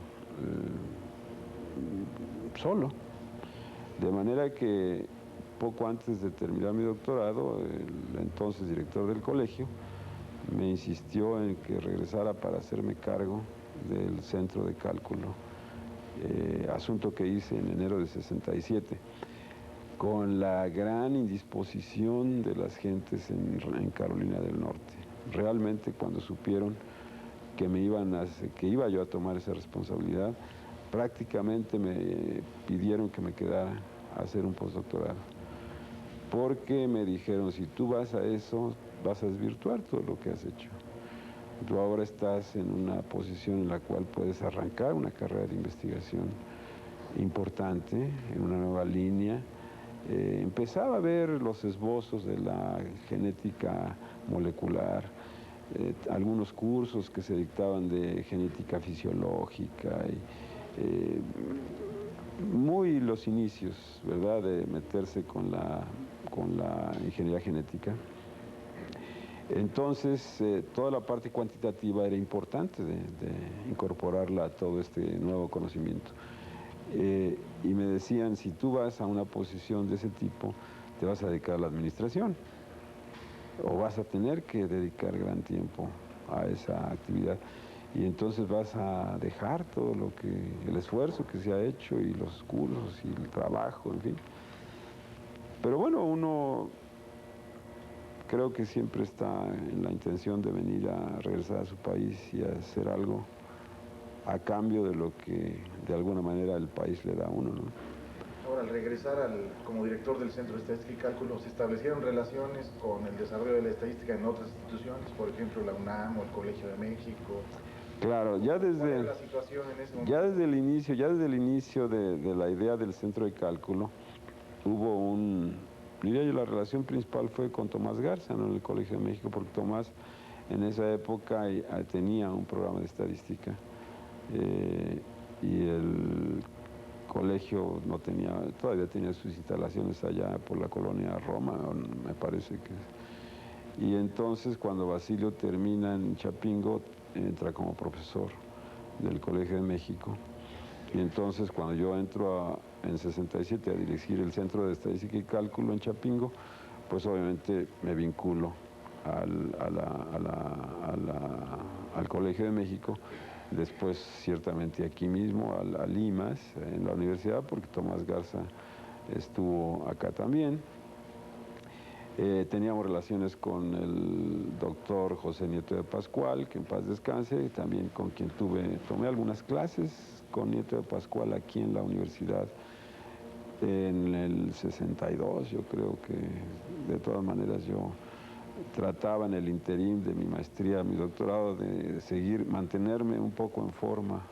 solo. De manera que poco antes de terminar mi doctorado, el entonces director del colegio me insistió en que regresara para hacerme cargo del centro de cálculo, asunto que hice en enero de 67, con la gran indisposición de las gentes en Carolina del Norte. Realmente cuando supieron que iba yo a tomar esa responsabilidad, prácticamente me pidieron que me quedara a hacer un postdoctorado, porque me dijeron, si tú vas a eso, vas a desvirtuar todo lo que has hecho. Tú ahora estás en una posición en la cual puedes arrancar una carrera de investigación importante, en una nueva línea. Empezaba a ver los esbozos de la genética molecular, algunos cursos que se dictaban de genética fisiológica, muy los inicios, ¿verdad?, de meterse con la ingeniería genética. Entonces, toda la parte cuantitativa era importante de incorporarla a todo este nuevo conocimiento. Y me decían, si tú vas a una posición de ese tipo, te vas a dedicar a la administración o vas a tener que dedicar gran tiempo a esa actividad y entonces vas a dejar todo el esfuerzo que se ha hecho y los cursos y el trabajo, en fin. Pero bueno, uno creo que siempre está en la intención de venir a regresar a su país y a hacer algo a cambio de lo que de alguna manera el país le da a uno, ¿no? Ahora, al regresar como director del Centro de Estadística y Cálculo, ¿se establecieron relaciones con el desarrollo de la estadística en otras instituciones, por ejemplo la UNAM o el Colegio de México? Claro, ya desde, la situación en ese momento? ya desde el inicio de la idea del Centro de Cálculo, hubo diría yo, la relación principal fue con Tomás Garza, ¿no?, en el Colegio de México, porque Tomás en esa época tenía un programa de estadística y el colegio todavía tenía sus instalaciones allá por la colonia Roma, me parece que. Y entonces cuando Basilio termina en Chapingo, entra como profesor del Colegio de México. Y entonces cuando yo entro en 67 a dirigir el Centro de Estadística y Cálculo en Chapingo, pues obviamente me vinculo al Colegio de México, después ciertamente aquí mismo, al IMAS, en la universidad, porque Tomás Garza estuvo acá también. Teníamos relaciones con el doctor José Nieto de Pascual, que en paz descanse, también con quien tomé algunas clases con Nieto de Pascual aquí en la universidad en el 62, yo creo que de todas maneras yo trataba en el interín de mi maestría, mi doctorado, de mantenerme un poco en forma,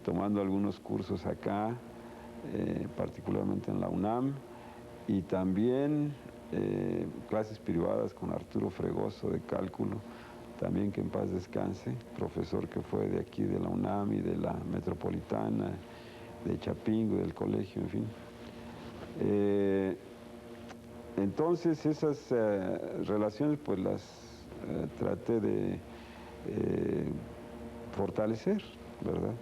tomando algunos cursos acá, particularmente en la UNAM, y también clases privadas con Arturo Fregoso de cálculo, también que en paz descanse, profesor que fue de aquí de la UNAM y de la Metropolitana, de Chapingo, del colegio, en fin. Entonces esas relaciones pues las traté de fortalecer, ¿verdad?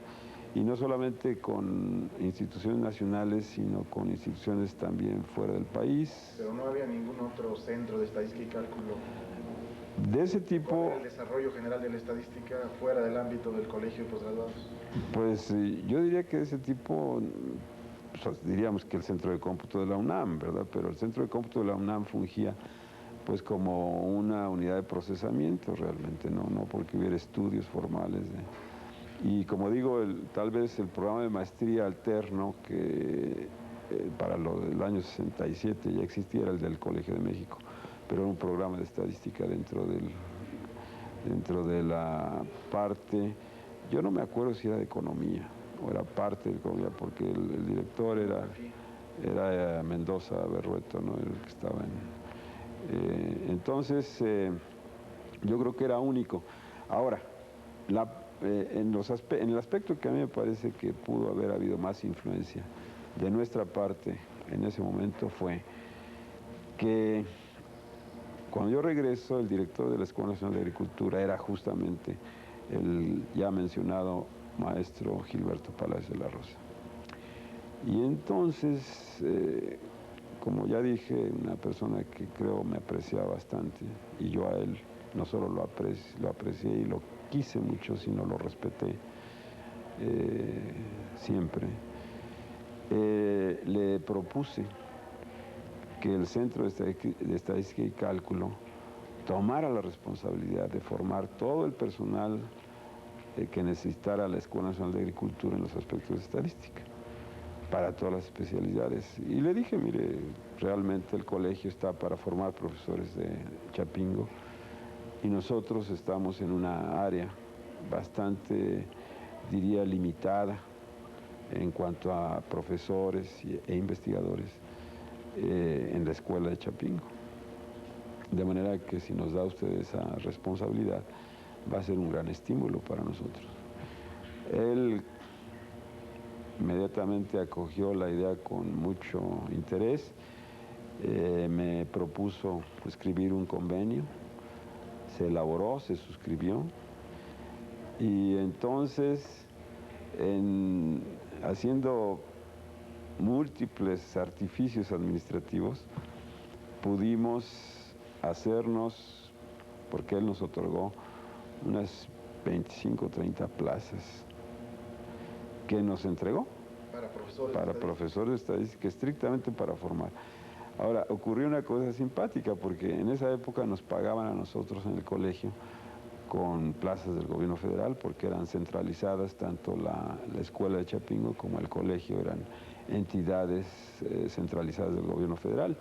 Y no solamente con instituciones nacionales, sino con instituciones también fuera del país. Pero no había ningún otro centro de estadística y cálculo de ese tipo. ¿Cuál era el desarrollo general de la estadística fuera del ámbito del colegio de posgraduados? Pues yo diría que de ese tipo, pues, diríamos que el centro de cómputo de la UNAM, ¿verdad? Pero el centro de cómputo de la UNAM fungía pues como una unidad de procesamiento realmente, no porque hubiera estudios formales. Y como digo, tal vez el programa de maestría alterno que para lo del año 67 ya existía, era el del Colegio de México, pero era un programa de estadística dentro de la parte, yo no me acuerdo si era de economía o era parte de economía, porque el director era Mendoza Berrueto, ¿no? El que estaba entonces, yo creo que era único. Ahora, en el aspecto que a mí me parece que pudo haber habido más influencia de nuestra parte en ese momento fue que cuando yo regreso, el director de la Escuela Nacional de Agricultura era justamente el ya mencionado maestro Gilberto Palacios de la Rosa. Y entonces, como ya dije, una persona que creo me apreciaba bastante, y yo a él no solo lo aprecié y lo quise mucho, sino lo respeté siempre, le propuse que el Centro de Estadística y Cálculo tomara la responsabilidad de formar todo el personal que necesitara la Escuela Nacional de Agricultura en los aspectos de estadística, para todas las especialidades. Y le dije, mire, realmente el colegio está para formar profesores de Chapingo y nosotros estamos en una área bastante, diría, limitada en cuanto a profesores e investigadores en la escuela de Chapingo. De manera que si nos da usted esa responsabilidad, va a ser un gran estímulo para nosotros. Él inmediatamente acogió la idea con mucho interés, me propuso escribir un convenio, se elaboró, se suscribió, y entonces, haciendo múltiples artificios administrativos, pudimos hacernos, porque él nos otorgó unas 25 o 30 plazas que nos entregó para profesores de estadística, estrictamente para formar. Ahora, ocurrió una cosa simpática, porque en esa época nos pagaban a nosotros en el colegio con plazas del gobierno federal, porque eran centralizadas, tanto la escuela de Chapingo como el colegio eran entidades centralizadas del gobierno federal.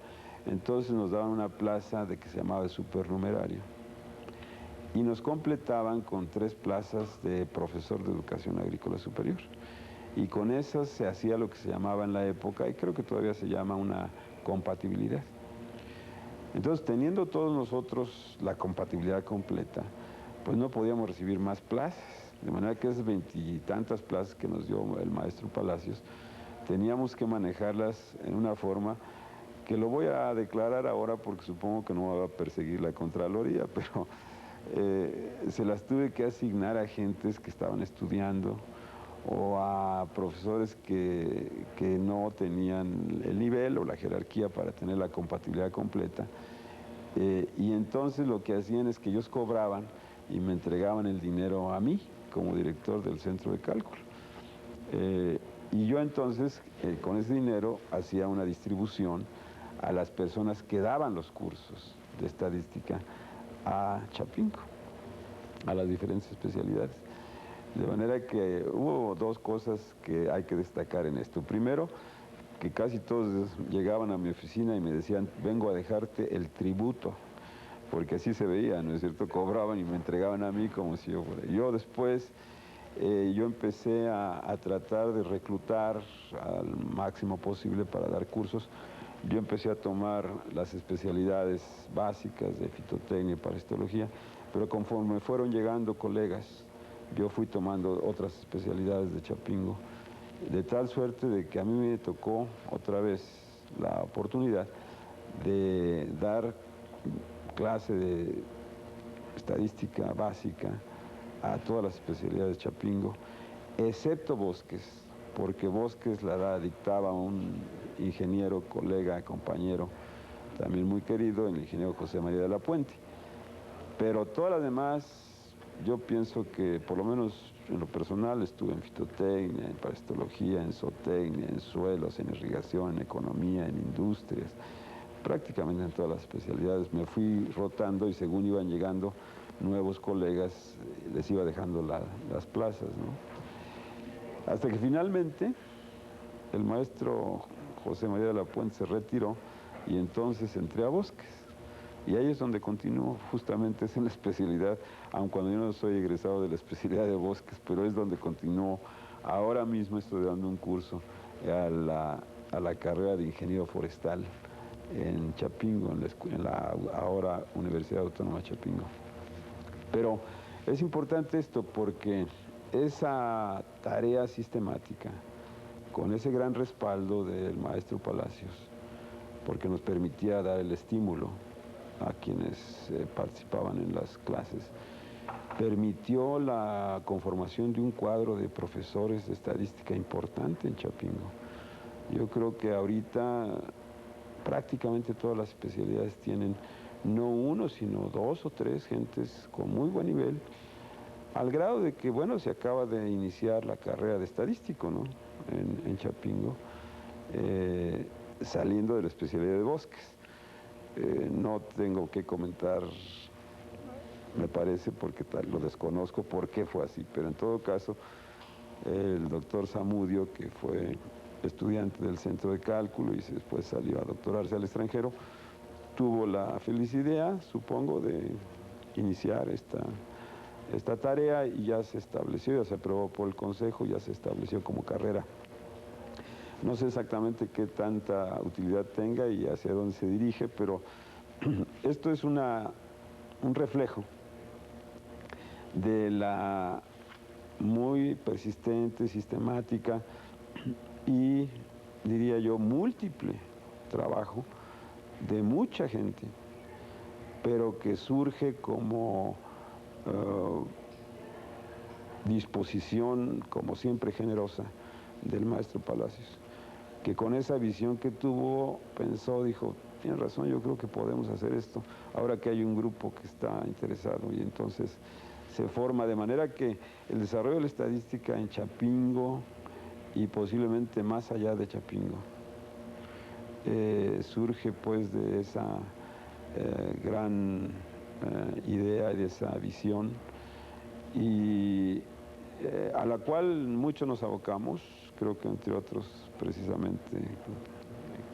Entonces nos daban una plaza que se llamaba de supernumerario, y nos completaban con 3 plazas de profesor de educación agrícola superior. Y con esas se hacía lo que se llamaba en la época, y creo que todavía se llama, una compatibilidad. Entonces, teniendo todos nosotros la compatibilidad completa, pues no podíamos recibir más plazas, de manera que esas 20 y tantas plazas que nos dio el maestro Palacios, teníamos que manejarlas en una forma que lo voy a declarar ahora porque supongo que no me va a perseguir la Contraloría, pero se las tuve que asignar a gentes que estaban estudiando o a profesores que no tenían el nivel o la jerarquía para tener la compatibilidad completa. Y entonces lo que hacían es que ellos cobraban y me entregaban el dinero a mí como director del centro de cálculo. Y yo entonces con ese dinero hacía una distribución a las personas que daban los cursos de estadística a Chapingo, a las diferentes especialidades. De manera que hubo dos cosas que hay que destacar en esto. Primero, que casi todos llegaban a mi oficina y me decían, vengo a dejarte el tributo, porque así se veía, ¿no es cierto? Cobraban y me entregaban a mí como si yo fuera. Yo después, yo empecé a tratar de reclutar al máximo posible para dar cursos. Yo empecé a tomar las especialidades básicas de fitotecnia y parasitología, pero conforme fueron llegando colegas, yo fui tomando otras especialidades de Chapingo, de tal suerte de que a mí me tocó otra vez la oportunidad de dar clase de estadística básica a todas las especialidades de Chapingo, excepto Bosques, porque Bosques la dictaba un ingeniero, colega, compañero, también muy querido, el ingeniero José María de la Puente. Pero todas las demás, yo pienso que por lo menos en lo personal estuve en fitotecnia, en parasitología, en zootecnia, en suelos, en irrigación, en economía, en industrias, prácticamente en todas las especialidades. Me fui rotando y según iban llegando nuevos colegas, les iba dejando las plazas, ¿no? Hasta que finalmente el maestro José María de la Puente se retiró y entonces entré a Bosques. Y ahí es donde continúo, justamente es en la especialidad, aun cuando yo no soy egresado de la especialidad de Bosques, pero es donde continúo. Ahora mismo estoy dando un curso a la carrera de ingeniero forestal en Chapingo, en la ahora Universidad Autónoma de Chapingo. Pero es importante esto porque esa tarea sistemática, con ese gran respaldo del maestro Palacios, porque nos permitía dar el estímulo a quienes participaban en las clases, permitió la conformación de un cuadro de profesores de estadística importante en Chapingo. Yo creo que ahorita prácticamente todas las especialidades tienen no uno, sino dos o tres gentes con muy buen nivel, al grado de que, bueno, se acaba de iniciar la carrera de estadístico, ¿no? En Chapingo, saliendo de la especialidad de Bosques. No tengo que comentar, me parece, porque lo desconozco por qué fue así, pero en todo caso, el doctor Zamudio, que fue estudiante del centro de cálculo y después salió a doctorarse al extranjero, tuvo la feliz idea, supongo, de iniciar esta tarea y ya se estableció, ya se aprobó por el Consejo, ya se estableció como carrera. No sé exactamente qué tanta utilidad tenga y hacia dónde se dirige, pero esto es un reflejo de la muy persistente, sistemática y, diría yo, múltiple trabajo de mucha gente, pero que surge como disposición, como siempre generosa, del maestro Palacios, que con esa visión que tuvo, pensó, dijo, tiene razón, yo creo que podemos hacer esto, ahora que hay un grupo que está interesado, y entonces se forma de manera que el desarrollo de la estadística en Chapingo y posiblemente más allá de Chapingo surge pues de esa gran idea y de esa visión y a la cual muchos nos abocamos, creo que entre otros precisamente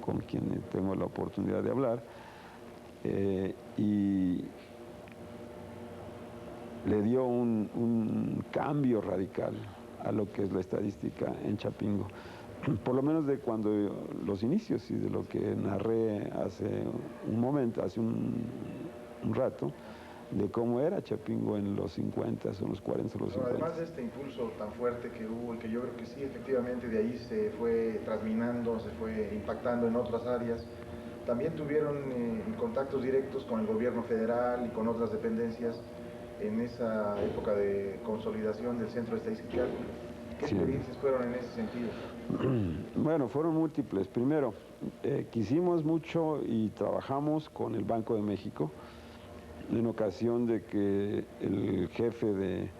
con quien tengo la oportunidad de hablar, y le dio un cambio radical a lo que es la estadística en Chapingo, por lo menos de cuando los inicios y de lo que narré hace un momento, hace un rato, de cómo era Chapingo en los 50, en los 40, en los 50. Además de este impulso tan fuerte que hubo y que yo creo que sí, efectivamente de ahí se fue transminando, se fue impactando en otras áreas, también tuvieron contactos directos con el gobierno federal y con otras dependencias en esa época de consolidación del Centro de Estadística y Cálculo. ¿Qué experiencias fueron en ese sentido? Bueno, fueron múltiples. Primero, quisimos mucho y trabajamos con el Banco de México en ocasión de que el jefe de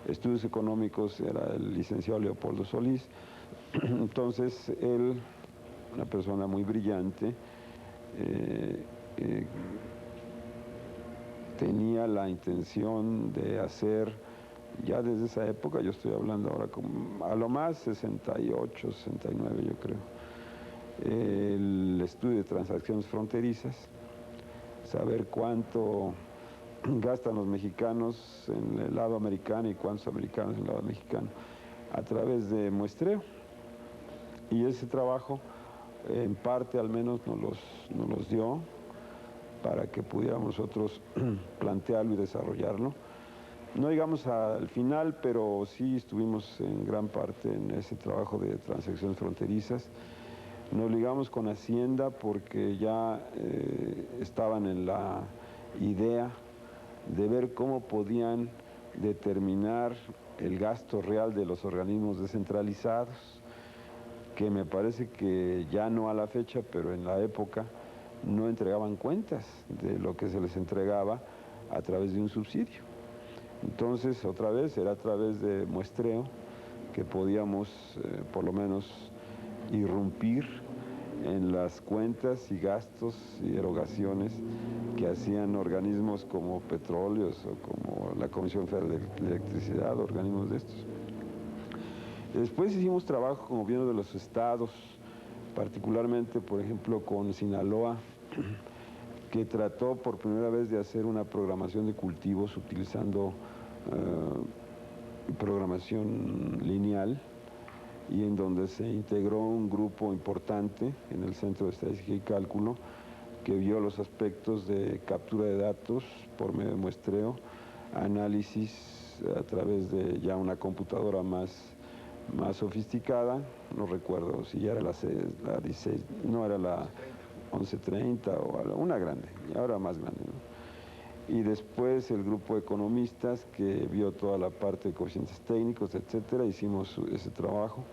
estudios económicos era el licenciado Leopoldo Solís. Entonces, él, una persona muy brillante, tenía la intención de hacer, ya desde esa época, yo estoy hablando ahora como a lo más 68, 69 yo creo, el estudio de transacciones fronterizas, saber cuánto gastan los mexicanos en el lado americano y cuántos americanos en el lado mexicano, a través de muestreo. Y ese trabajo, en parte al menos, nos los dio para que pudiéramos nosotros plantearlo y desarrollarlo. No llegamos al final, pero sí estuvimos en gran parte en ese trabajo de transacciones fronterizas. Nos ligamos con Hacienda porque ya estaban en la idea de ver cómo podían determinar el gasto real de los organismos descentralizados, que me parece que ya no a la fecha, pero en la época no entregaban cuentas de lo que se les entregaba a través de un subsidio. Entonces, otra vez, era a través de muestreo que podíamos, por lo menos, irrumpir en las cuentas y gastos y erogaciones que hacían organismos como Petróleos o como la Comisión Federal de Electricidad, organismos de estos. Después hicimos trabajo con gobierno de los estados, particularmente, por ejemplo, con Sinaloa, que trató por primera vez de hacer una programación de cultivos utilizando programación lineal, y en donde se integró un grupo importante en el Centro de Estadística y Cálculo que vio los aspectos de captura de datos por medio de muestreo, análisis a través de ya una computadora más sofisticada, no recuerdo si ya era la 16, no era la 1130 o una grande, y ahora más grande, ¿no? Y después el grupo de economistas que vio toda la parte de coeficientes técnicos, etcétera, hicimos ese trabajo.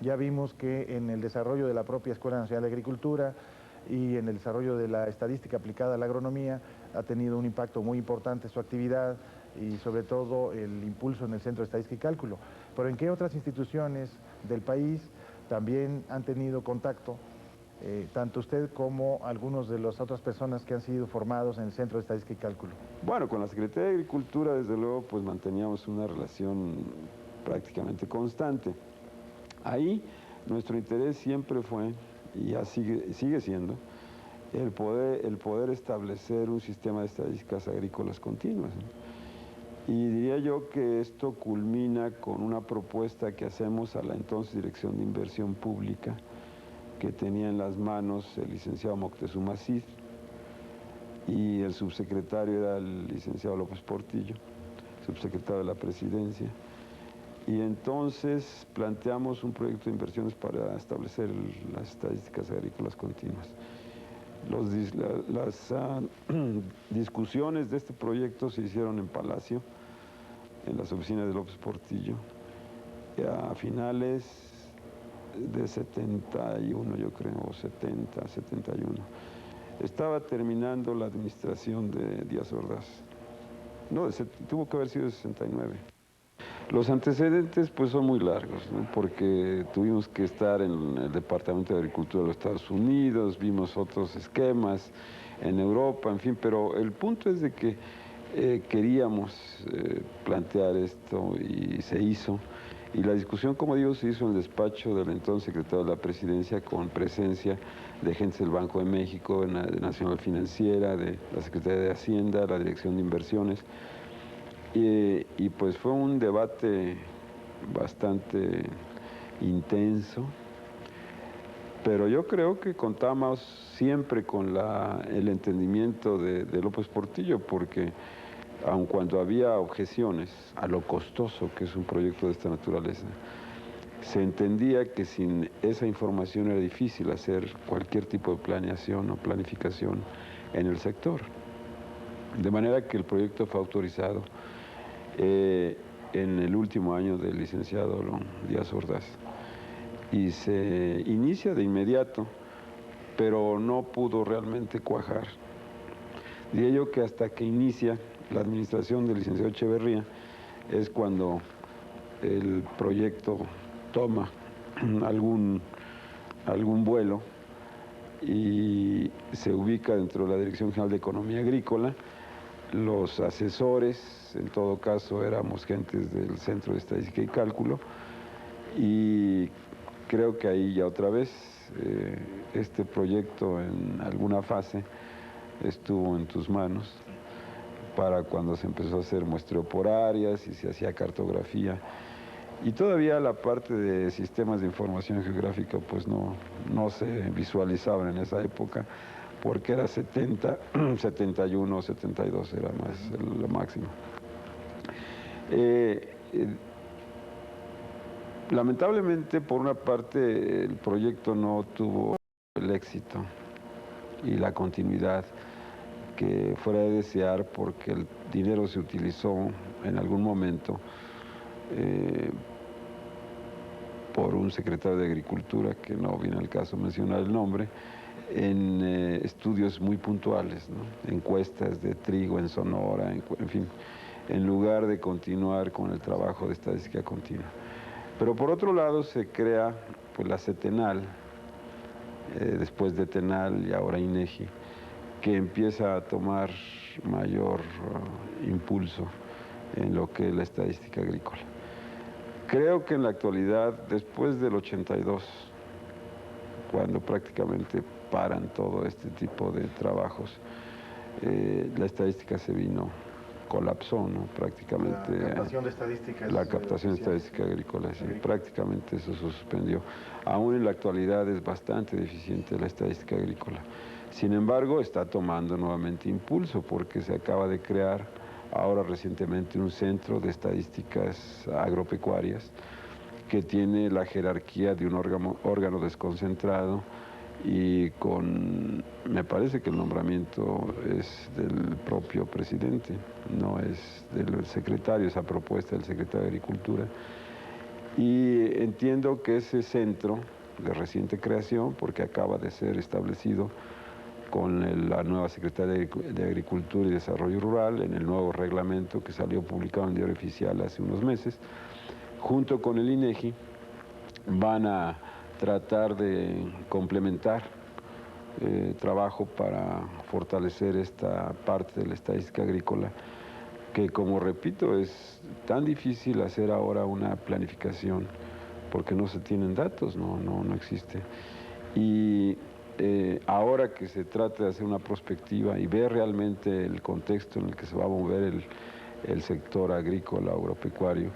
Ya vimos que en el desarrollo de la propia Escuela Nacional de Agricultura y en el desarrollo de la estadística aplicada a la agronomía ha tenido un impacto muy importante su actividad y sobre todo el impulso en el Centro de Estadística y Cálculo. Pero ¿en qué otras instituciones del país también han tenido contacto, tanto usted como algunos de las otras personas que han sido formados en el Centro de Estadística y Cálculo? Bueno, con la Secretaría de Agricultura, desde luego, pues manteníamos una relación prácticamente constante. Ahí nuestro interés siempre fue, y ya sigue siendo, el poder establecer un sistema de estadísticas agrícolas continuas, ¿no? Y diría yo que esto culmina con una propuesta que hacemos a la entonces Dirección de Inversión Pública, que tenía en las manos el licenciado Moctezuma Cid, y el subsecretario era el licenciado López Portillo, subsecretario de la Presidencia. Y entonces planteamos un proyecto de inversiones para establecer las estadísticas agrícolas continuas. Las discusiones de este proyecto se hicieron en Palacio, en las oficinas de López Portillo, a finales de 71, yo creo, o 70, 71. Estaba terminando la administración de Díaz Ordaz. No, tuvo que haber sido de 69. Los antecedentes pues son muy largos, ¿no? Porque tuvimos que estar en el Departamento de Agricultura de los Estados Unidos, vimos otros esquemas en Europa, en fin, pero el punto es de que queríamos plantear esto y se hizo, Y la discusión, como digo, se hizo en el despacho del entonces secretario de la Presidencia, con presencia de agentes del Banco de México, de Nacional Financiera, de la Secretaría de Hacienda, la Dirección de Inversiones. Y pues fue un debate bastante intenso, pero yo creo que contábamos siempre con el entendimiento de López Portillo, porque aun cuando había objeciones a lo costoso que es un proyecto de esta naturaleza, se entendía que sin esa información era difícil hacer cualquier tipo de planeación o planificación en el sector. De manera que el proyecto fue autorizado en el último año del licenciado Díaz Ordaz y se inicia de inmediato, pero no pudo realmente cuajar. Diría yo que hasta que inicia la administración del licenciado Echeverría es cuando el proyecto toma algún vuelo y se ubica dentro de la Dirección General de Economía Agrícola. Los asesores, en todo caso, éramos gentes del Centro de Estadística y Cálculo, y creo que ahí ya otra vez este proyecto en alguna fase estuvo en tus manos para cuando se empezó a hacer muestreo por áreas y se hacía cartografía. Y todavía la parte de sistemas de información geográfica pues no se visualizaban en esa época, porque era 70, 71, 72 era más lo máximo. Lamentablemente, por una parte, el proyecto no tuvo el éxito y la continuidad que fuera de desear, porque el dinero se utilizó en algún momento por un secretario de Agricultura, que no viene al caso mencionar el nombre, en estudios muy puntuales, ¿no? Encuestas de trigo en Sonora, en fin, en lugar de continuar con el trabajo de estadística continua. Pero por otro lado se crea pues la CETENAL, después de TENAL y ahora INEGI, que empieza a tomar mayor impulso en lo que es la estadística agrícola. Creo que en la actualidad, después del 82, cuando prácticamente paran todo este tipo de trabajos, la estadística se colapsó, ¿no? Prácticamente. La captación de estadísticas. La captación de estadística agrícola, sí, prácticamente eso se suspendió. Aún en la actualidad es bastante deficiente la estadística agrícola. Sin embargo, está tomando nuevamente impulso, porque se acaba de crear ahora recientemente un centro de estadísticas agropecuarias que tiene la jerarquía de un órgano desconcentrado y me parece que el nombramiento es del propio presidente, no es del secretario, esa propuesta del secretario de Agricultura. Y entiendo que ese centro de reciente creación, porque acaba de ser establecido con la nueva Secretaría de Agricultura y Desarrollo Rural, en el nuevo reglamento que salió publicado en el Diario Oficial hace unos meses, junto con el INEGI, van a tratar de complementar trabajo para fortalecer esta parte de la estadística agrícola, que, como repito, es tan difícil hacer ahora una planificación, porque no se tienen datos, no existe. Y ahora que se trata de hacer una prospectiva y ver realmente el contexto en el que se va a mover el sector agrícola, agropecuario,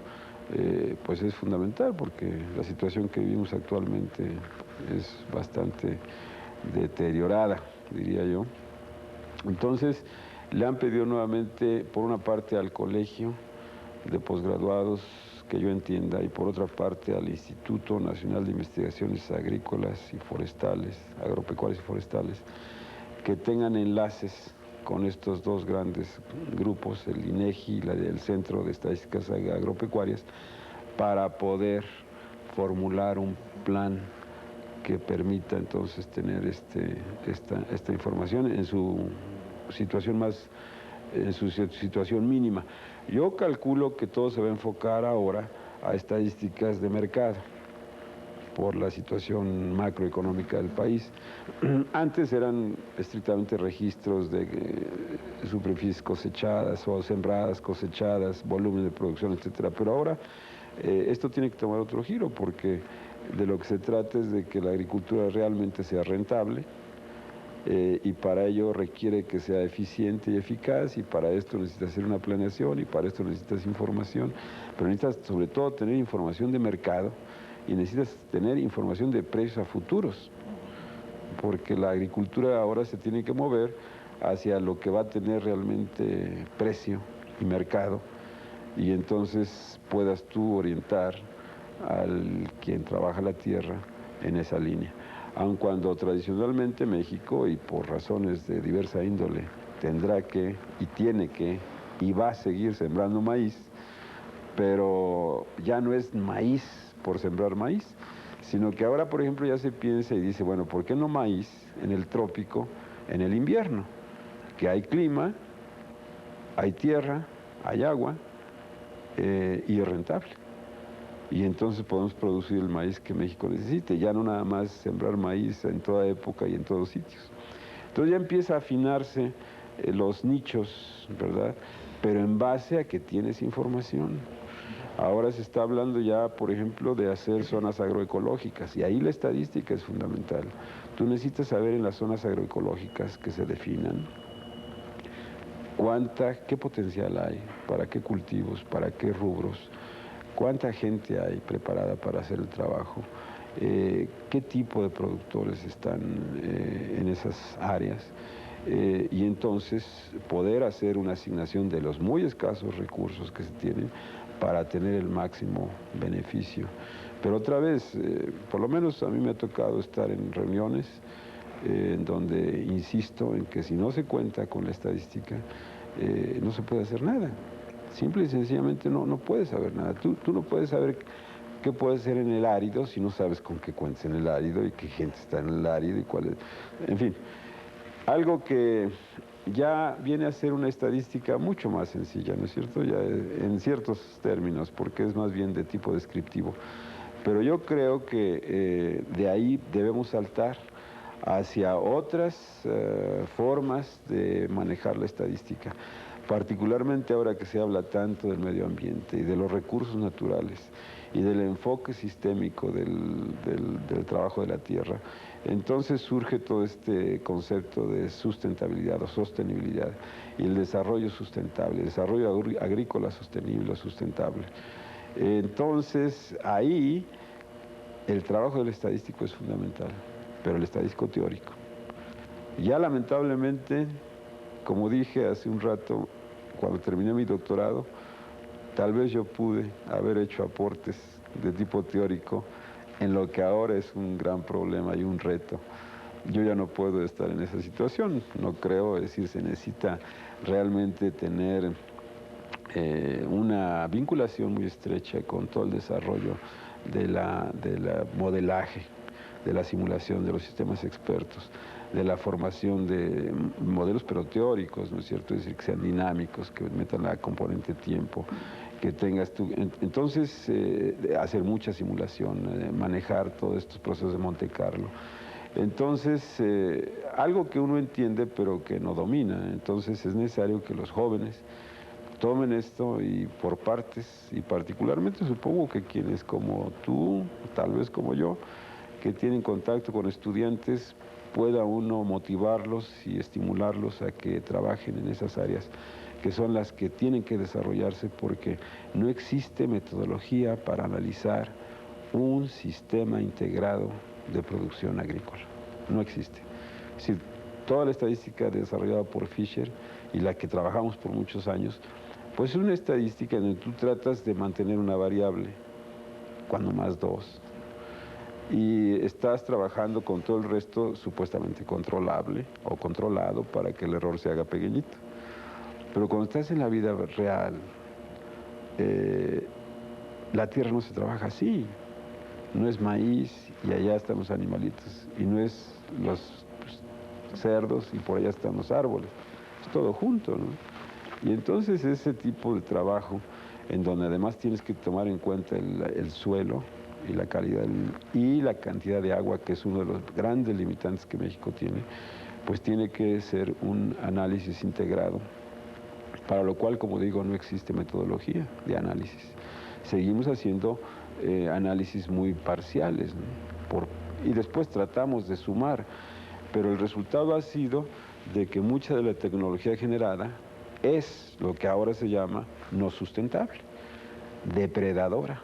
pues es fundamental, porque la situación que vivimos actualmente es bastante deteriorada, diría yo. Entonces, le han pedido nuevamente, por una parte, al Colegio de Posgraduados, que yo entienda, y por otra parte al Instituto Nacional de Investigaciones Agrícolas y Forestales, Agropecuarias y Forestales, que tengan enlaces con estos dos grandes grupos, el INEGI y el Centro de Estadísticas Agropecuarias, para poder formular un plan que permita entonces tener esta información en su situación mínima. Yo calculo que todo se va a enfocar ahora a estadísticas de mercado por la situación macroeconómica del país. Antes eran estrictamente registros de superficies cosechadas o sembradas, cosechadas, volumen de producción, etcétera, pero ahora Esto tiene que tomar otro giro porque de lo que se trata es de que la agricultura realmente sea rentable, y para ello requiere que sea eficiente y eficaz, y para esto necesitas hacer una planeación, y para esto necesitas información, pero necesitas sobre todo tener información de mercado y necesitas tener información de precios a futuros, porque la agricultura ahora se tiene que mover hacia lo que va a tener realmente precio y mercado, y entonces puedas tú orientar al quien trabaja la tierra en esa línea. Aun cuando tradicionalmente México, y por razones de diversa índole, tendrá que y tiene que y va a seguir sembrando maíz, pero ya no es maíz por sembrar maíz, sino que ahora, por ejemplo, ya se piensa y dice, bueno, ¿por qué no maíz en el trópico en el invierno? Que hay clima, hay tierra, hay agua, y es rentable. Y entonces podemos producir el maíz que México necesite, ya no nada más sembrar maíz en toda época y en todos sitios. Entonces ya empieza a afinarse los nichos, ¿verdad? Pero en base a que tienes información. Ahora se está hablando ya, por ejemplo, de hacer zonas agroecológicas, y ahí la estadística es fundamental. Tú necesitas saber en las zonas agroecológicas que se definan qué potencial hay, para qué cultivos, para qué rubros, cuánta gente hay preparada para hacer el trabajo, qué tipo de productores están en esas áreas, y entonces poder hacer una asignación de los muy escasos recursos que se tienen para tener el máximo beneficio. Pero otra vez, por lo menos a mí me ha tocado estar en reuniones en donde insisto en que si no se cuenta con la estadística, no se puede hacer nada. Simple y sencillamente no puedes saber nada. Tú no puedes saber qué puede ser en el árido si no sabes con qué cuentas en el árido y qué gente está en el árido y cuál es. En fin, algo que ya viene a ser una estadística mucho más sencilla, ¿no es cierto? Ya en ciertos términos, porque es más bien de tipo descriptivo. Pero yo creo que de ahí debemos saltar hacia otras formas de manejar la estadística, particularmente ahora que se habla tanto del medio ambiente y de los recursos naturales y del enfoque sistémico del trabajo de la tierra. Entonces surge todo este concepto de sustentabilidad o sostenibilidad y el desarrollo sustentable, el desarrollo agrícola sostenible o sustentable. Entonces ahí el trabajo del estadístico es fundamental, pero el estadístico teórico. Ya lamentablemente, como dije hace un rato, cuando terminé mi doctorado, tal vez yo pude haber hecho aportes de tipo teórico en lo que ahora es un gran problema y un reto. Yo ya no puedo estar en esa situación, no creo, es decir, se necesita realmente tener una vinculación muy estrecha con todo el desarrollo del modelaje, de la simulación de los sistemas expertos, de la formación de modelos pero teóricos, ¿no es cierto? Es decir, que sean dinámicos, que metan la componente tiempo, que tengas tú. Entonces, hacer mucha simulación, manejar todos estos procesos de Monte Carlo. Entonces, algo que uno entiende pero que no domina. Entonces, es necesario que los jóvenes tomen esto y por partes, y particularmente supongo que quienes como tú, tal vez como yo, que tienen contacto con estudiantes, pueda uno motivarlos y estimularlos a que trabajen en esas áreas que son las que tienen que desarrollarse, porque no existe metodología para analizar un sistema integrado de producción agrícola. No existe. Es decir, toda la estadística desarrollada por Fisher y la que trabajamos por muchos años, pues es una estadística en donde tú tratas de mantener una variable, cuando más dos, y estás trabajando con todo el resto supuestamente controlable o controlado para que el error se haga pequeñito. Pero cuando estás en la vida real, la tierra no se trabaja así. No es maíz y allá están los animalitos, y no es los cerdos y por allá están los árboles. Es todo junto, ¿no? Y entonces ese tipo de trabajo, en donde además tienes que tomar en cuenta el suelo y la calidad y la cantidad de agua, que es uno de los grandes limitantes que México tiene, pues tiene que ser un análisis integrado, para lo cual, como digo, no existe metodología de análisis, seguimos haciendo análisis muy parciales, ¿no? Y después tratamos de sumar, pero el resultado ha sido de que mucha de la tecnología generada es lo que ahora se llama no sustentable, depredadora,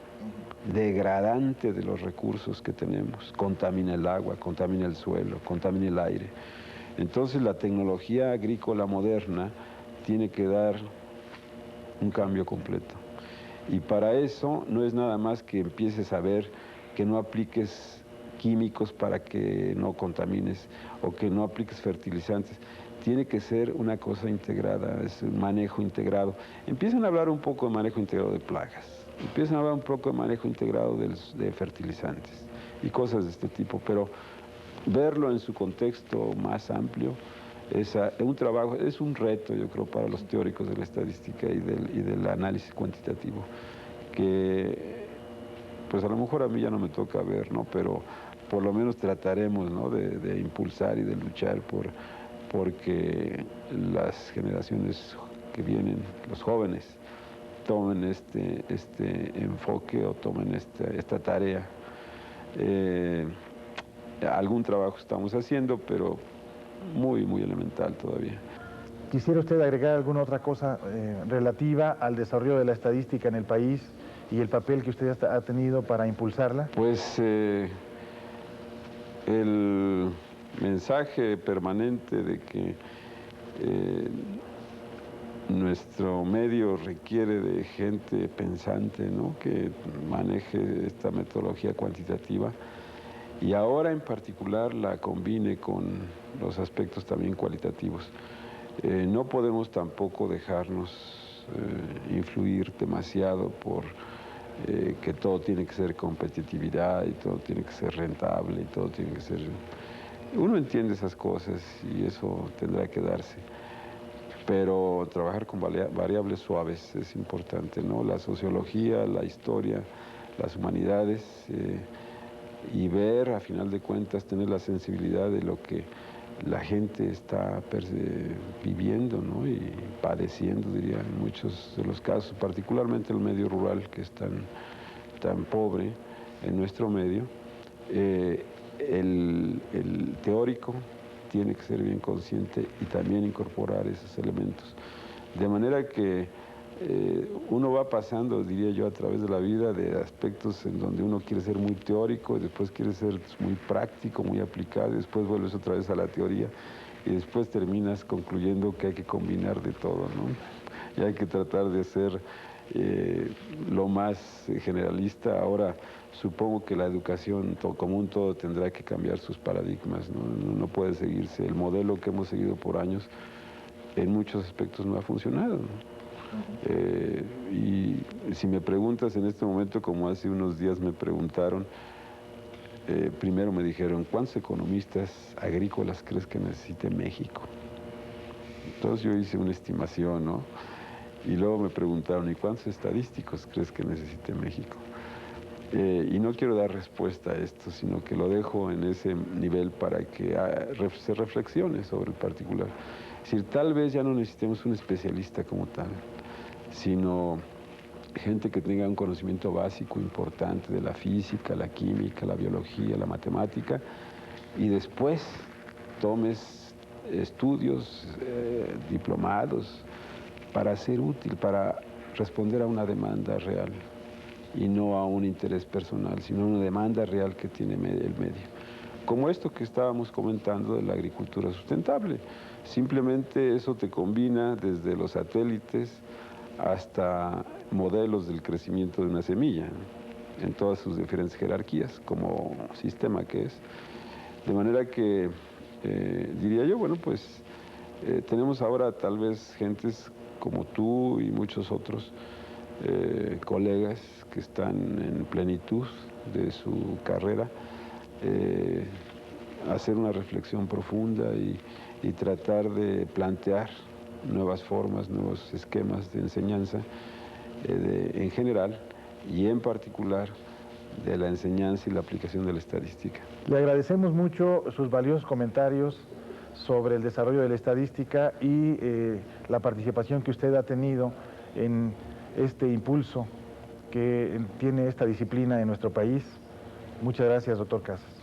degradante de los recursos que tenemos, contamina el agua, contamina el suelo, contamina el aire. Entonces la tecnología agrícola moderna tiene que dar un cambio completo. Y para eso no es nada más que empieces a ver que no apliques químicos para que no contamines o que no apliques fertilizantes. Tiene que ser una cosa integrada, es un manejo integrado. Empiezan a hablar un poco de manejo integrado de plagas, empiezan a hablar un poco de manejo integrado de fertilizantes y cosas de este tipo, pero verlo en su contexto más amplio es un trabajo, es un reto, yo creo, para los teóricos de la estadística y del análisis cuantitativo, que pues a lo mejor a mí ya no me toca ver, ¿no? Pero por lo menos trataremos, ¿no?, de impulsar y de luchar porque las generaciones que vienen, los jóvenes, tomen este enfoque o tomen esta tarea. Algún trabajo estamos haciendo, pero muy, muy elemental todavía. ¿Quisiera usted agregar alguna otra cosa relativa al desarrollo de la estadística en el país y el papel que usted ha tenido para impulsarla? Pues el mensaje permanente de que nuestro medio requiere de gente pensante, ¿no?, que maneje esta metodología cuantitativa y ahora en particular la combine con los aspectos también cualitativos. No podemos tampoco dejarnos influir demasiado por que todo tiene que ser competitividad y todo tiene que ser rentable y todo tiene que ser... Uno entiende esas cosas y eso tendrá que darse, pero trabajar con variables suaves es importante, ¿no? La sociología, la historia, las humanidades y ver, a final de cuentas, tener la sensibilidad de lo que la gente está viviendo, ¿no?, y padeciendo, diría, en muchos de los casos, particularmente el medio rural, que es tan pobre en nuestro medio. El teórico tiene que ser bien consciente y también incorporar esos elementos. De manera que uno va pasando, diría yo, a través de la vida de aspectos en donde uno quiere ser muy teórico y después quiere ser muy práctico, muy aplicado y después vuelves otra vez a la teoría y después terminas concluyendo que hay que combinar de todo, ¿no? Y hay que tratar de ser lo más generalista. Ahora supongo que la educación como un todo tendrá que cambiar sus paradigmas, ¿no? No puede seguirse el modelo que hemos seguido por años, en muchos aspectos no ha funcionado, ¿no? Y si me preguntas en este momento, como hace unos días me preguntaron, primero me dijeron, ¿cuántos economistas agrícolas crees que necesite México? Entonces yo hice una estimación, ¿no? Y luego me preguntaron, ¿y cuántos estadísticos crees que necesite México? Y no quiero dar respuesta a esto, sino que lo dejo en ese nivel para que se reflexione sobre el particular. Es decir, tal vez ya no necesitemos un especialista como tal, sino gente que tenga un conocimiento básico importante de la física, la química, la biología, la matemática, y después tomes estudios, diplomados, para ser útil, para responder a una demanda real y no a un interés personal, sino a una demanda real que tiene el medio. Como esto que estábamos comentando de la agricultura sustentable. Simplemente eso te combina desde los satélites hasta modelos del crecimiento de una semilla, ¿no?, en todas sus diferentes jerarquías, como sistema que es. De manera que, diría yo, bueno, pues tenemos ahora tal vez gentes como tú y muchos otros colegas que están en plenitud de su carrera, hacer una reflexión profunda y tratar de plantear nuevas formas, nuevos esquemas de enseñanza en general y en particular de la enseñanza y la aplicación de la estadística. Le agradecemos mucho sus valiosos comentarios sobre el desarrollo de la estadística y la participación que usted ha tenido en este impulso que tiene esta disciplina en nuestro país. Muchas gracias, doctor Casas.